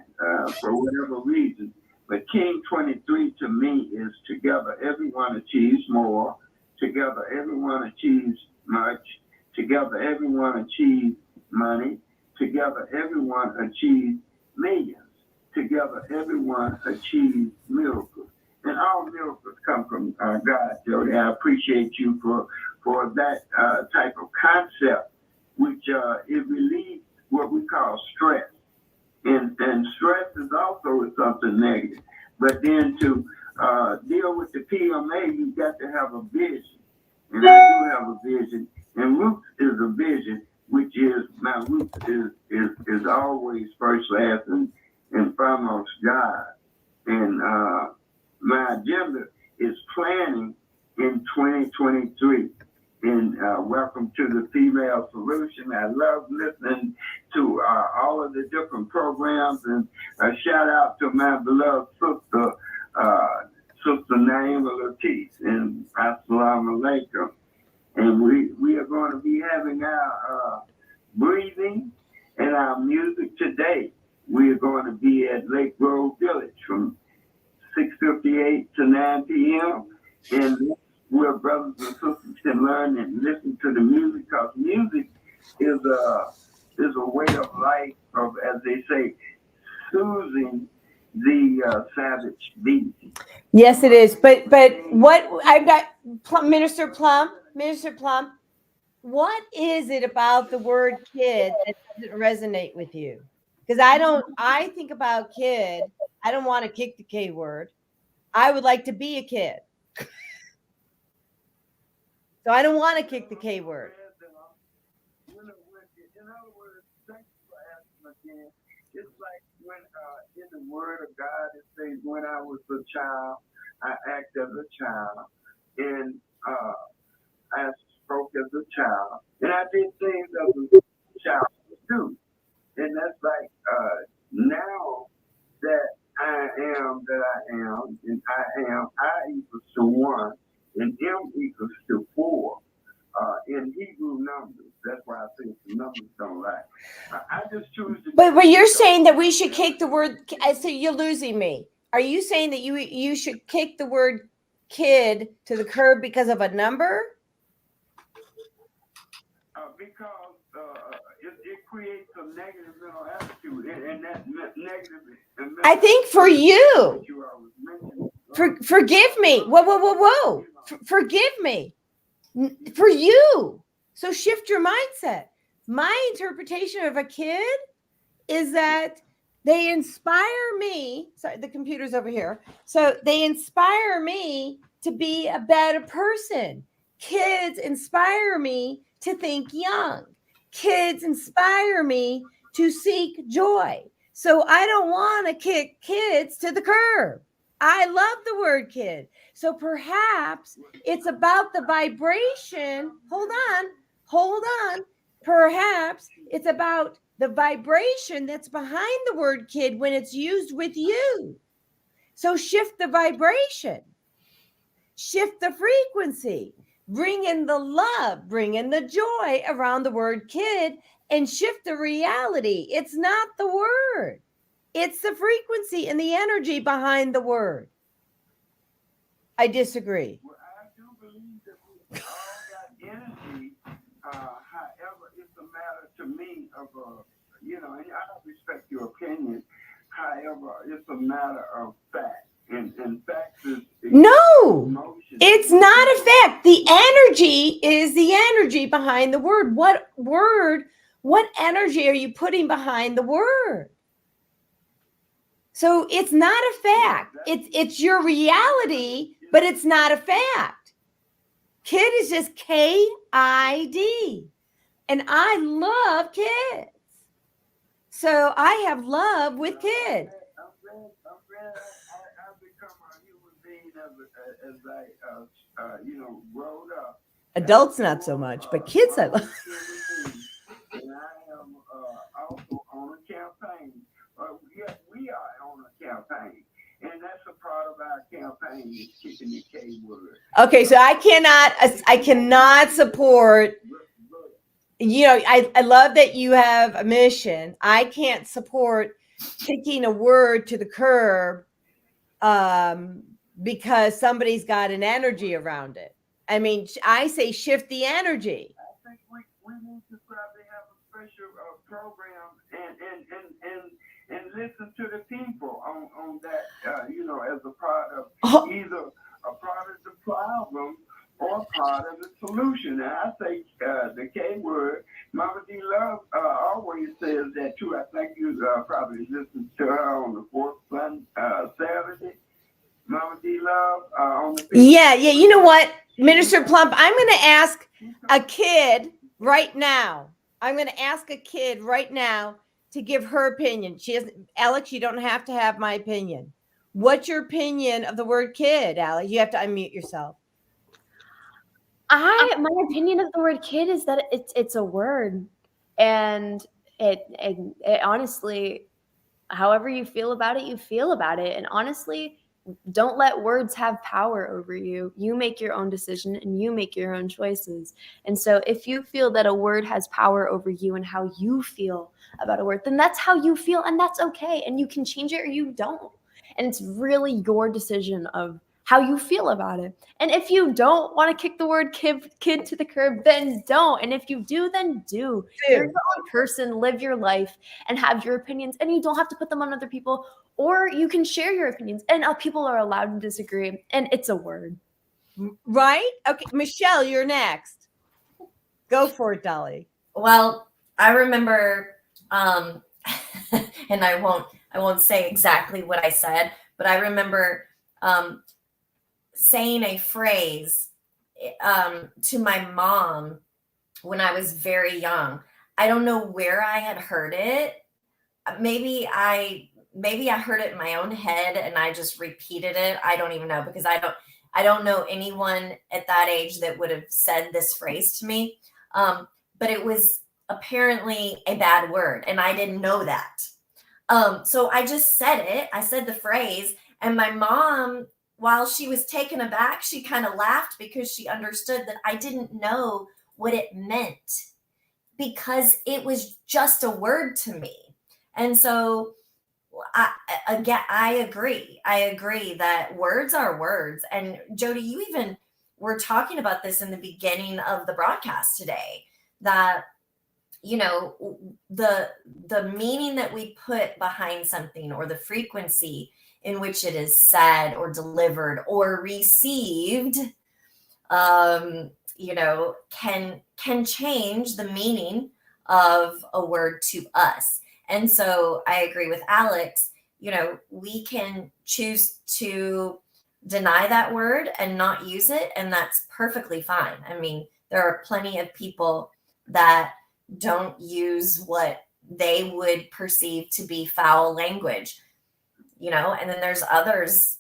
for whatever reason. But King 23 to me is together everyone achieves more. Together everyone achieves much. Together everyone achieves money. Together everyone achieves millions. Together everyone achieves miracles. And all miracles come from God, Jody. I appreciate you for that type of concept, which it relieves what we call stress. And stress is also something negative. But then to deal with the PMA, you've got to have a vision. And I do have a vision. And Roots is a vision which is my root is always first, last, and foremost God. And my agenda is planning in 2023. And welcome to the Female Solution. I love listening to all of the different programs, and a shout out to my beloved sister, Sister Naima Latif, and Assalamu Alaikum. And we are going to be having our breathing and our music today. We are going to be at Lake Grove Village from 6:58 to 9 p.m. And where brothers and sisters can learn and listen to the music, because music is a way of life, of, as they say, soothing the savage beast. Yes, it is. But what I've got, Minister Plum, what is it about the word kid that doesn't resonate with you? Because I think about kid, I don't want to kick the K word. I would like to be a kid. So I don't want to kick the K word. In other words, thank you for asking again. It's like when in the Word of God it says, when I was a child, I acted as a child, and I spoke as a child, and I did things as a child too. And that's like now that I am, and I equals to 1, and M equals to 4. In Hebrew numbers, that's why I think the numbers don't lie. I just choose to. But you're saying that we should kick the word. So you're losing me. Are you saying that you should kick the word kid to the curb because of a number? Because it creates a negative mental attitude, and that negative. I think for you. Forgive me. Whoa. Forgive me. For you. So shift your mindset. My interpretation of a kid is that they inspire me. Sorry, the computer's over here. So they inspire me to be a better person. Kids inspire me to think young. Kids inspire me to seek joy. So I don't want to kick kids to the curb. I love the word kid. So perhaps it's about the vibration. Hold on. Perhaps it's about the vibration that's behind the word kid when it's used with you. So shift the vibration, shift the frequency, bring in the love, bring in the joy around the word kid, and shift the reality. It's not the word. It's the frequency and the energy behind the word. I disagree. Well, I do believe that we all got energy. However, it's a matter to me of and I respect your opinion. However, it's a matter of fact, and facts is no. Emotion. It's not a fact. The energy is the energy behind the word. What energy are you putting behind the word? So it's not a fact. It's your reality, but it's not a fact. Kid is just KID. And I love kids. So I have love with kids. I'm glad I've become a human being as I growed up. Adults not so much, but kids I love. And I am also on a campaign. Yes, we are on a campaign. And that's a part of our campaign is kicking the K word. Okay, so I cannot support. I love that you have a mission. I can't support kicking a word to the curb because somebody's got an energy around it. I mean, I say shift the energy. I think we need to probably have a special program and listen to the people on that, as a part of either a part of the problem or part of the solution. And I say the K word, Mama D Love always says that too. I think you probably listened to her on the fourth Saturday. Mama D Love on the 5th. Yeah. You know what, Minister Plump, I'm going to ask a kid right now. I'm going to ask a kid right now to give her opinion. She doesn't, Alex, you don't have to have my opinion. What's your opinion of the word kid, Alex? You have to unmute yourself. My opinion of the word kid is that it's a word, and it honestly, however you feel about it, you feel about it. And honestly, don't let words have power over you. You make your own decision and you make your own choices. And so if you feel that a word has power over you and how you feel about a word, then that's how you feel, and that's okay. And you can change it or you don't. And it's really your decision of how you feel about it. And if you don't want to kick the word kid to the curb, then don't. And if you do, then do. You're your own person, live your life and have your opinions, and you don't have to put them on other people, or you can share your opinions, and people are allowed to disagree, and it's a word. Right? Okay, Michelle, you're next. Go for it, Dolly. Well, I remember, and I won't say exactly what I said, but I remember saying a phrase to my mom when I was very young. I don't know where I had heard it. Maybe I heard it in my own head and I just repeated it. I don't even know, because I don't know anyone at that age that would have said this phrase to me. But it was apparently a bad word, and I didn't know that. So I just said it. I said the phrase, and my mom, while she was taken aback, she kind of laughed because she understood that I didn't know what it meant, because it was just a word to me. And so I agree. I agree that words are words. And Jody, you even were talking about this in the beginning of the broadcast today, that, you know, the meaning that we put behind something, or the frequency in which it is said or delivered or received, you know, can change the meaning of a word to us. And so I agree with Alex. You know, we can choose to deny that word and not use it, and that's perfectly fine. I mean, there are plenty of people that don't use what they would perceive to be foul language, you know, and then there's others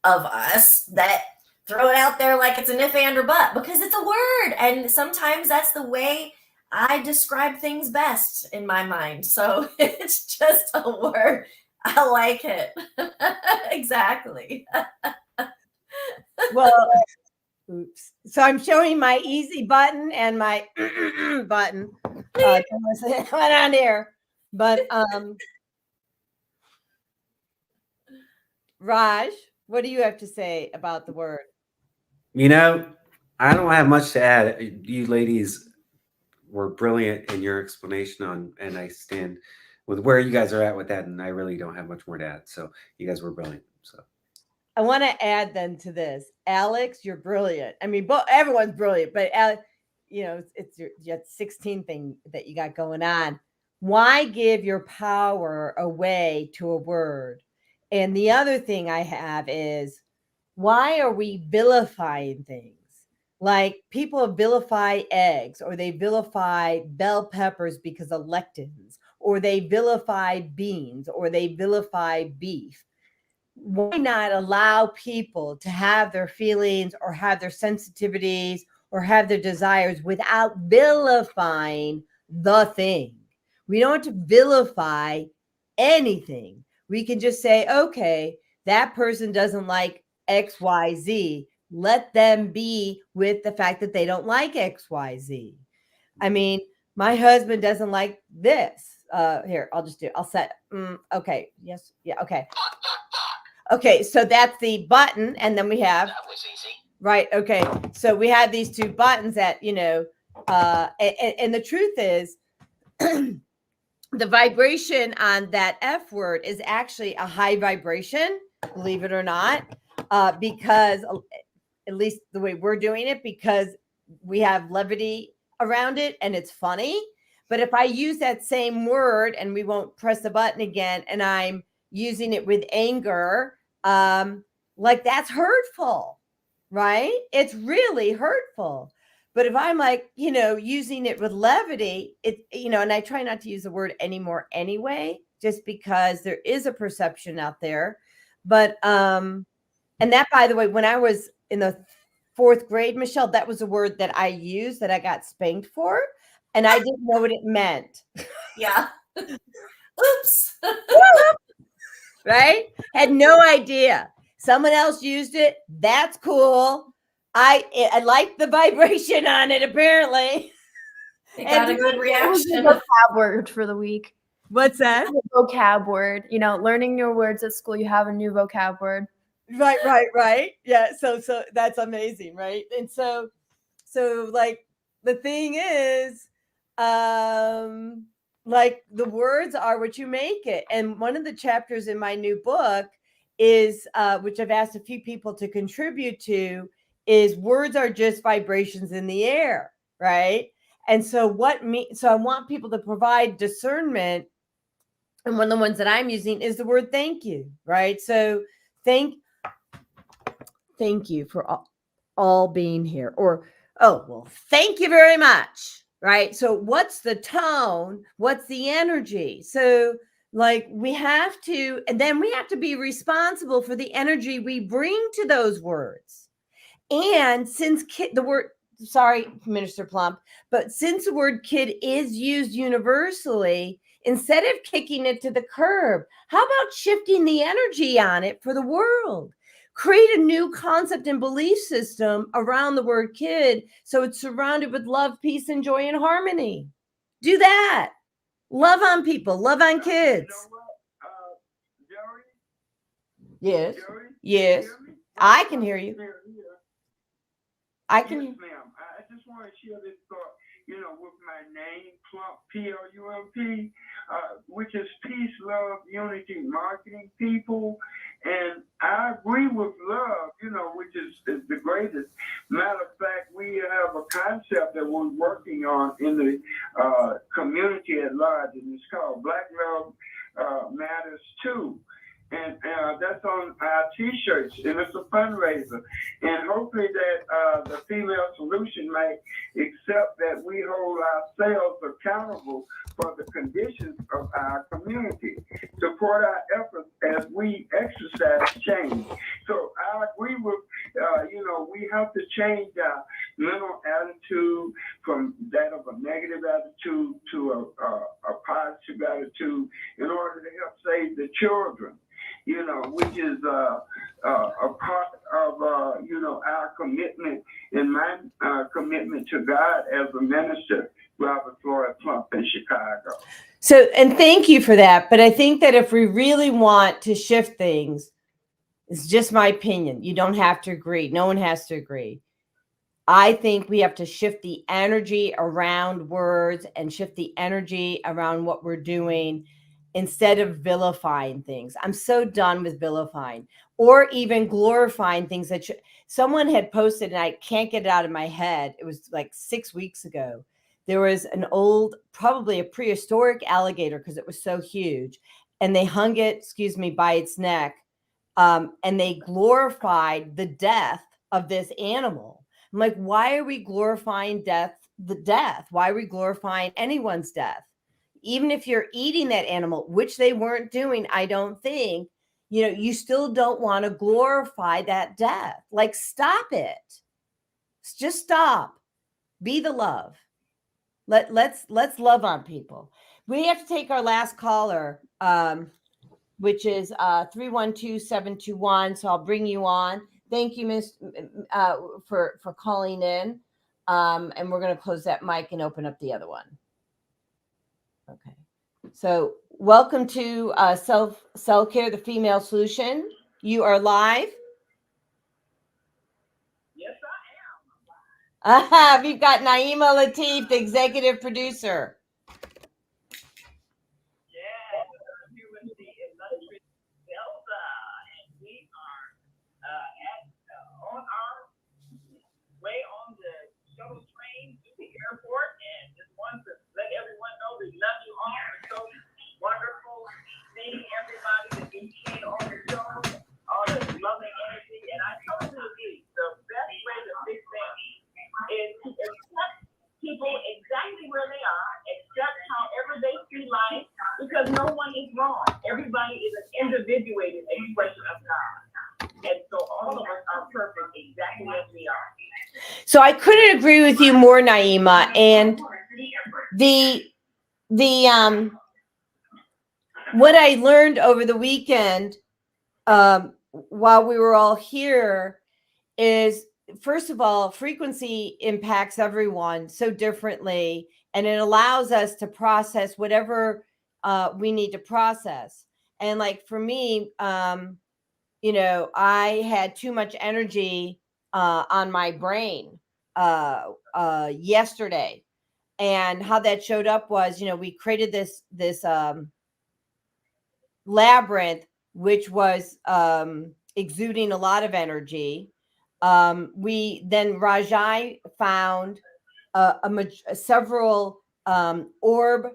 of us that throw it out there like it's an if, and, or but, because it's a word. And sometimes that's the way I describe things best in my mind. So it's just a word. I like it. Exactly. Well, oops. So I'm showing my easy button and my button. Went on there. But Raj, what do you have to say about the word? You know, I don't have much to add. You ladies were brilliant in your explanation on, and I stand with where you guys are at with that, and I really don't have much more to add. So you guys were brilliant. So I want to add then to this, Alex, you're brilliant. I mean, everyone's brilliant, but Alex, you know, it's your 16 thing that you got going on. Why give your power away to a word? And the other thing I have is, why are we vilifying things? Like, people vilify eggs, or they vilify bell peppers because of lectins, or they vilify beans, or they vilify beef. Why not allow people to have their feelings, or have their sensitivities, or have their desires without vilifying the thing? We don't have to vilify anything. We can just say, okay, that person doesn't like XYZ. Let them be with the fact that they don't like XYZ. I mean, my husband doesn't like this. Here, I'll set. Okay. Yes. Yeah. Okay. Okay. So that's the button. And then we have, that was easy. Right. Okay. So we have these two buttons that, you know, and the truth is, the vibration on that F word is actually a high vibration, believe it or not, because at least the way we're doing it, because we have levity around it and it's funny. But if I use that same word, and we won't press the button again, and I'm using it with anger, like, that's hurtful, right? It's really hurtful. But if I'm like, using it with levity, and I try not to use the word anymore anyway, just because there is a perception out there. But, and that, by the way, when I was in the 4th grade, Michelle, that was a word that I used that I got spanked for, and I didn't know what it meant. Yeah. Oops. Right? Had no idea. Someone else used it. That's cool. I like the vibration on it, apparently. It got a good It was reaction. a vocab word for the week. What's that? A vocab word. Learning new words at school, you have a new vocab word. Right. Yeah. So that's amazing, right? And so like the thing is, like the words are what you make it. And one of the chapters in my new book is, which I've asked a few people to contribute to, is words are just vibrations in the air, right? And so so I want people to provide discernment. And one of the ones that I'm using is the word thank you, right? So thank you for all being here. Or, oh, well, thank you very much, right? So what's the tone? What's the energy? So like we have to, and then we have to be responsible for the energy we bring to those words. And since sorry, Minister Plump, but since the word kid is used universally, instead of kicking it to the curb, how about shifting the energy on it for the world? Create a new concept and belief system around the word kid so it's surrounded with love, peace, and joy and harmony. Do that. Love on people, love on kids. You know what, Jerry? Yes. Jerry, Yes. hear me? I can hear you. Here. I can Yes, hear. ma'am. I just want to share this thought, with my name, Plump, Plump, which is peace, love, unity, marketing people. And I agree with love, which is the greatest. Matter of fact, we have a concept that we're working on in the community at large, and it's called Black Love Matters Too. And that's on our T-shirts, and it's a fundraiser. And hopefully that the Female Solution might accept that we hold ourselves accountable for the conditions of our community, support our efforts as we exercise change. So I agree with, we have to change our mental attitude from that of a negative attitude to a positive attitude in order to help save the children. Which is a part of, our commitment and my commitment to God as a minister, Robert Floyd Plump in Chicago. So, and thank you for that. But I think that if we really want to shift things, it's just my opinion. You don't have to agree. No one has to agree. I think we have to shift the energy around words and shift the energy around what we're doing instead of vilifying things. I'm so done with vilifying or even glorifying things that someone had posted, and I can't get it out of my head. It was like 6 weeks ago. There was an old, probably a prehistoric alligator because it was so huge, and they hung it, by its neck, and they glorified the death of this animal. I'm like, why are we glorifying the death? Why are we glorifying anyone's death? Even if you're eating that animal, which they weren't doing, I don't think, you still don't want to glorify that death. Like, stop it. Just stop. Be the love. Let's love on people. We have to take our last caller, which is 312721. So I'll bring you on. Thank you, Miss, for calling in. And we're going to close that mic and open up the other one. Okay. So welcome to Cell Care, the Female Solution. You are live. Yes, I am. We've got Naima Latif, the executive producer. Yes, you and the illustrious Zelda, and we are on our way on the shuttle train to the airport, and just want to let everyone know we love you all. It's so wonderful seeing everybody that you came on the show, all the loving energy, and I totally agree. The best way to fix things is wrong. Everybody is an individuated expression of God. And so all of us are perfect exactly as we are. So I couldn't agree with you more, Naima. And the what I learned over the weekend while we were all here is, first of all, frequency impacts everyone so differently, and it allows us to process whatever we need to process. And like for me, I had too much energy on my brain yesterday, and how that showed up was, we created this labyrinth, which was exuding a lot of energy. We then Rajai found several orb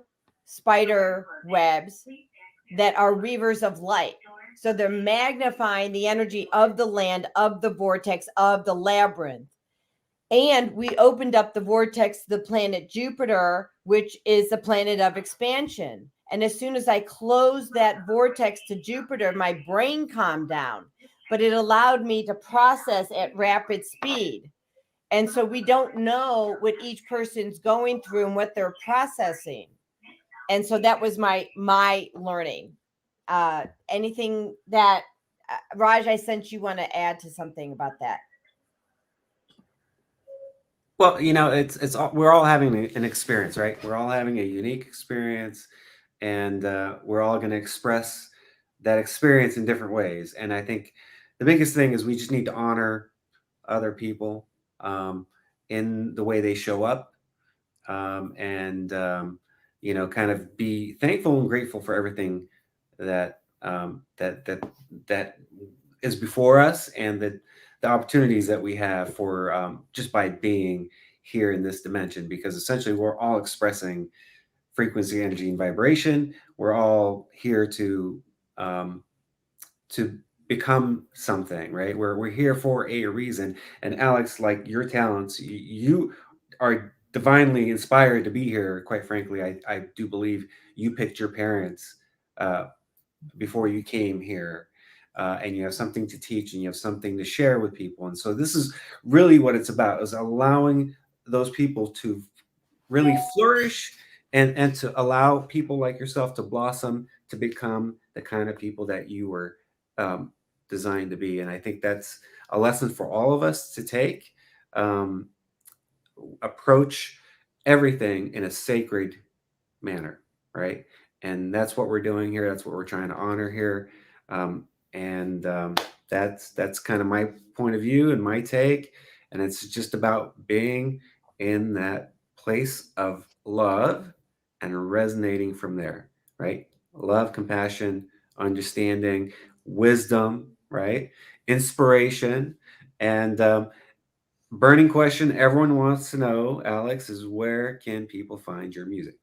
spider webs that are weavers of light. So they're magnifying the energy of the land, of the vortex, of the labyrinth. And we opened up the vortex to the planet Jupiter, which is the planet of expansion. And as soon as I closed that vortex to Jupiter, my brain calmed down, but it allowed me to process at rapid speed. And so we don't know what each person's going through and what they're processing. And so that was my learning. Anything that Raj, I sense you want to add to something about that. Well, it's all, we're all having an experience, right? We're all having a unique experience, and we're all going to express that experience in different ways. And I think the biggest thing is we just need to honor other people in the way they show up, and kind of be thankful and grateful for everything that that is before us, and the opportunities that we have for just by being here in this dimension, because essentially we're all expressing frequency, energy, and vibration. We're all here to become something, right? We're here for a reason. And Alex, like your talents, you are divinely inspired to be here. Quite frankly, I do believe you picked your parents before you came here. And you have something to teach, and you have something to share with people. And so this is really what it's about, is allowing those people to really flourish, and to allow people like yourself to blossom, to become the kind of people that you were designed to be. And I think that's a lesson for all of us to take. Approach everything in a sacred manner, right? And that's what we're doing here. That's what we're trying to honor here. And that's kind of my point of view and my take. And it's just about being in that place of love and resonating from there, right? Love, compassion, understanding, wisdom, right? Inspiration. And burning question everyone wants to know, Alex, is where can people find your music?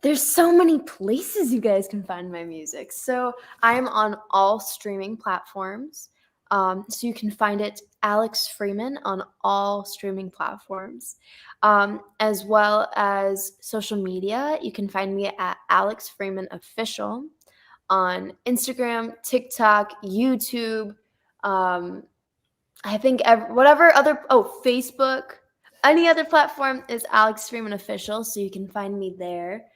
There's so many places you guys can find my music. So I'm on all streaming platforms. So you can find it, Alex Freeman, on all streaming platforms, as well as social media. You can find me at Alex Freeman Official on Instagram, TikTok, YouTube. I think Facebook, any other platform is Alex Freeman Official. So you can find me there.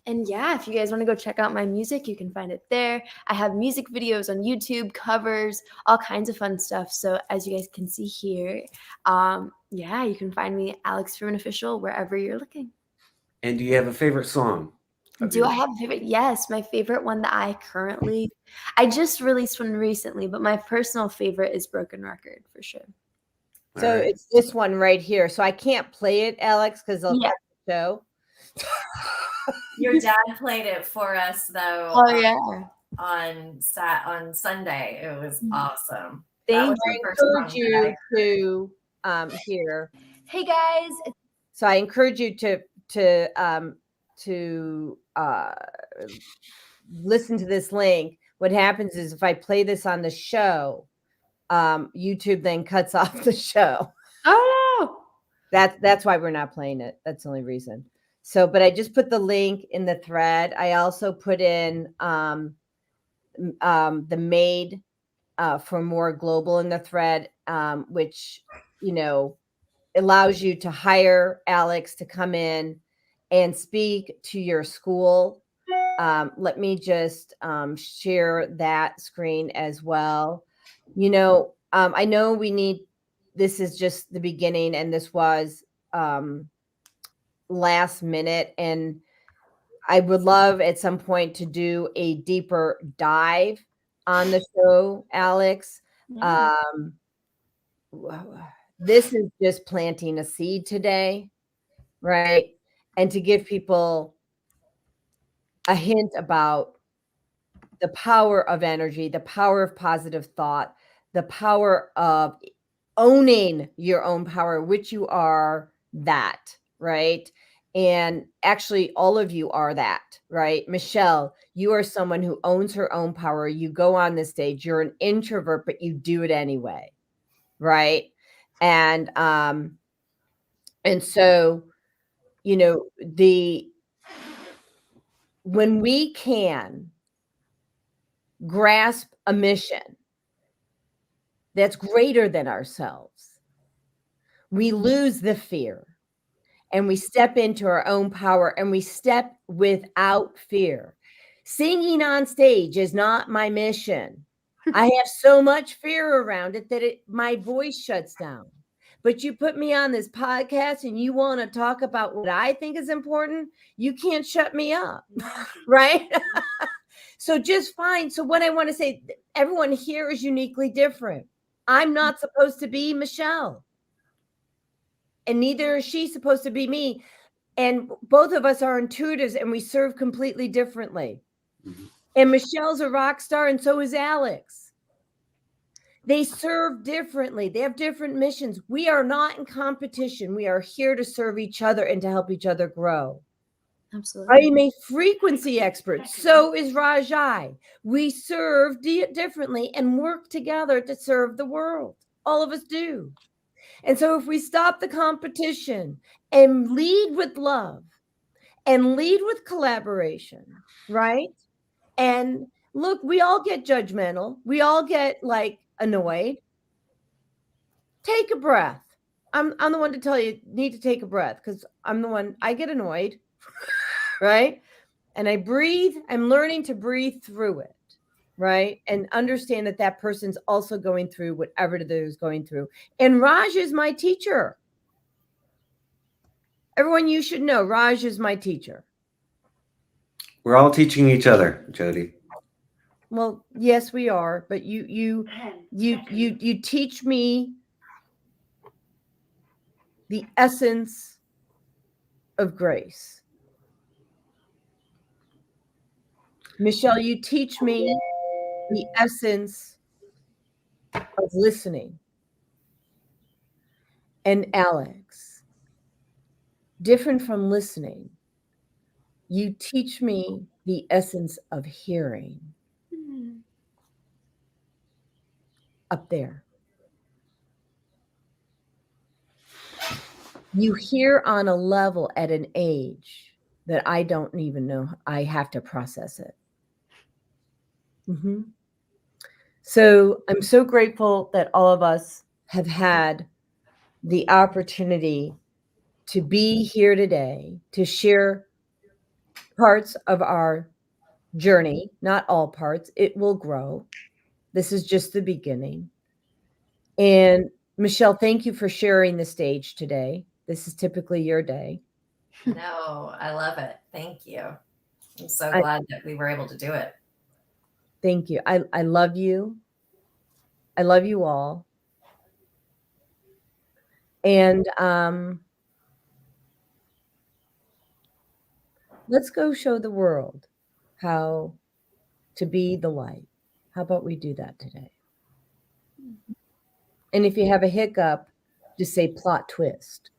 And yeah, if you guys want to go check out my music, you can find it there. I have music videos on YouTube, covers, all kinds of fun stuff. So as you guys can see here, yeah, you can find me Alex Freeman Official wherever you're looking. And do you have a favorite song? Do I have a favorite? Yes, my favorite one that I just released one recently, but my personal favorite is Broken Record for sure. So it's this one right here. So I can't play it, Alex, because they'll cut the show. Your dad played it for us though. Oh yeah. On Sunday. It was awesome. I encourage you to hear. Hey guys. So I encourage you to listen to this link. What happens is if I play this on the show, YouTube then cuts off the show. Oh, that's why we're not playing it. That's the only reason. So, but I just put the link in the thread. I also put in the Made for More Global in the thread, which, allows you to hire Alex to come in and speak to your school. Let me just share that screen as well. I know this is just the beginning, and this was last minute, and I would love at some point to do a deeper dive on the show, Alex. Yeah. This is just planting a seed today, right? And to give people a hint about the power of energy, the power of positive thought, the power of owning your own power, which you are that, right? And actually, all of you are that, right? Michelle, you are someone who owns her own power. You go on the stage, you're an introvert, but you do it anyway, right? And so, when we can grasp a mission that's greater than ourselves, we lose the fear and we step into our own power and we step without fear. Singing on stage is not my mission. I have so much fear around it that my voice shuts down. But you put me on this podcast and you want to talk about what I think is important, you can't shut me up, right? So just fine. So what I want to say, everyone here is uniquely different. I'm not supposed to be Michelle. And neither is she supposed to be me. And both of us are intuitives and we serve completely differently. Mhm. And Michelle's a rock star and so is Alex. They serve differently. They have different missions. We are not in competition. We are here to serve each other and to help each other grow. Absolutely. I am a frequency expert. So is Rajai. We serve differently and work together to serve the world. All of us do. And so if we stop the competition and lead with love and lead with collaboration, right? And look, we all get judgmental. We all get annoyed. Take a breath. I'm the one to tell you need to take a breath because I'm the one, I get annoyed, right? And I breathe. I'm learning to breathe through it, right? And understand that person's also going through whatever they're going through. And Raj is my teacher. Everyone, you should know Raj is my teacher. We're all teaching each other, Jody. Well, yes, we are, but you teach me the essence of grace. Michelle, you teach me the essence of listening. And Alex, different from listening, you teach me the essence of hearing. Up there. You hear on a level at an age that I don't even know. I have to process it. Mm-hmm. So I'm so grateful that all of us have had the opportunity to be here today to share parts of our journey, not all parts. It will grow. This is just the beginning. And Michelle, thank you for sharing the stage today. This is typically your day. No, I love it. Thank you. I'm so glad that we were able to do it. Thank you. I love you. I love you all. And let's go show the world how to be the light. How about we do that today? And if you have a hiccup, just say plot twist.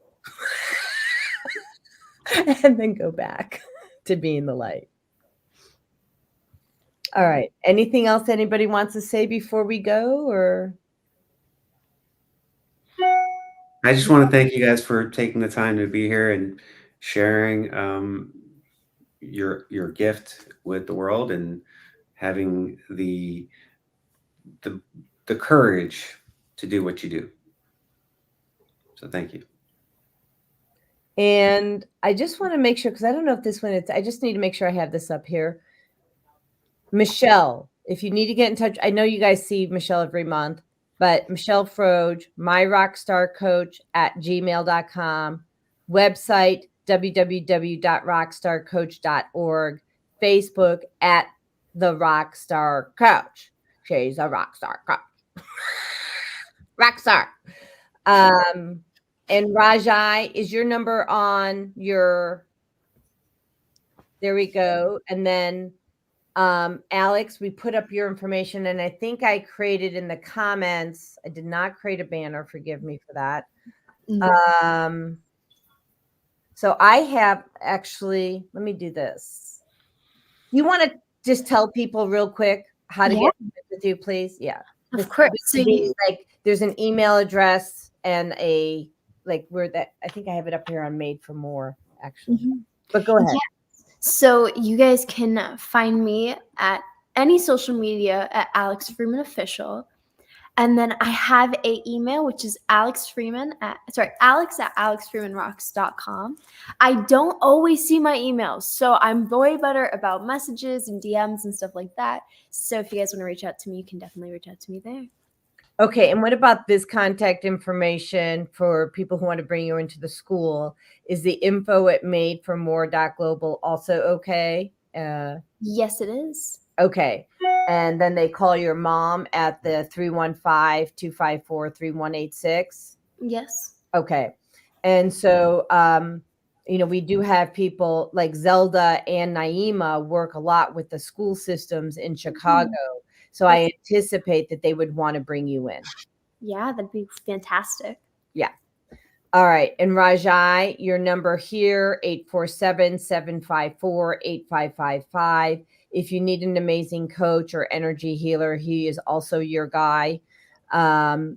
And then go back to being the light. All right. Anything else anybody wants to say before we go, or? I just want to thank you guys for taking the time to be here and sharing your gift with the world and having the courage to do what you do. So thank you. And I just want to make sure, because I don't know if this one, I just need to make sure I have this up here. Michelle, if you need to get in touch, I know you guys see Michelle every month, but Michelle Froge, myrockstarcoach@gmail.com, website, www.rockstarcoach.org, Facebook @the Rockstar Coach. She's a rockstar coach. Rockstar. And Rajai, is your number on your, there we go. And then Alex, we put up your information, and I think I created in the comments. I did not create a banner. Forgive me for that. So I have actually, let me do this. You want to just tell people real quick how to get in touch with you, please? Yeah. Of course. So like there's an email address and a, like where that, I think I have it up here on Made for More, actually. But go ahead. Yeah. So you guys can find me at any social media at Alex Freeman Official. And then I have a email, which is alex at alexfreemanrocks.com. I don't always see my emails, so I'm way better about messages and DMs and stuff like that. So if you guys want to reach out to me, you can definitely reach out to me there. Okay, and what about this contact information for people who want to bring you into the school? Is the info@madeformore.global also okay? Yes, it is. Okay, and then they call your mom at the 315-254-3186? Yes. Okay, and so, we do have people like Zelda and Naima work a lot with the school systems in Chicago. So I anticipate that they would want to bring you in. Yeah, that'd be fantastic. Yeah. All right. And Rajai, your number here, 847-754-8555. If you need an amazing coach or energy healer, he is also your guy. I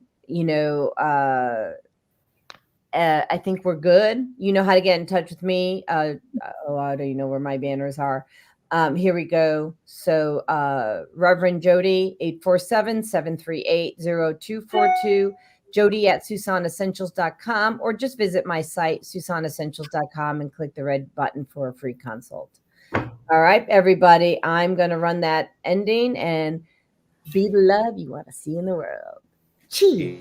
think we're good. You know how to get in touch with me. I don't even know where my banners are. Here we go. So Reverend Jody, 847-738-0242, Jody@SusanEssentials.com, or just visit my site, SusanEssentials.com, and click the red button for a free consult. All right, everybody, I'm going to run that ending, and be the love you want to see in the world. Cheers.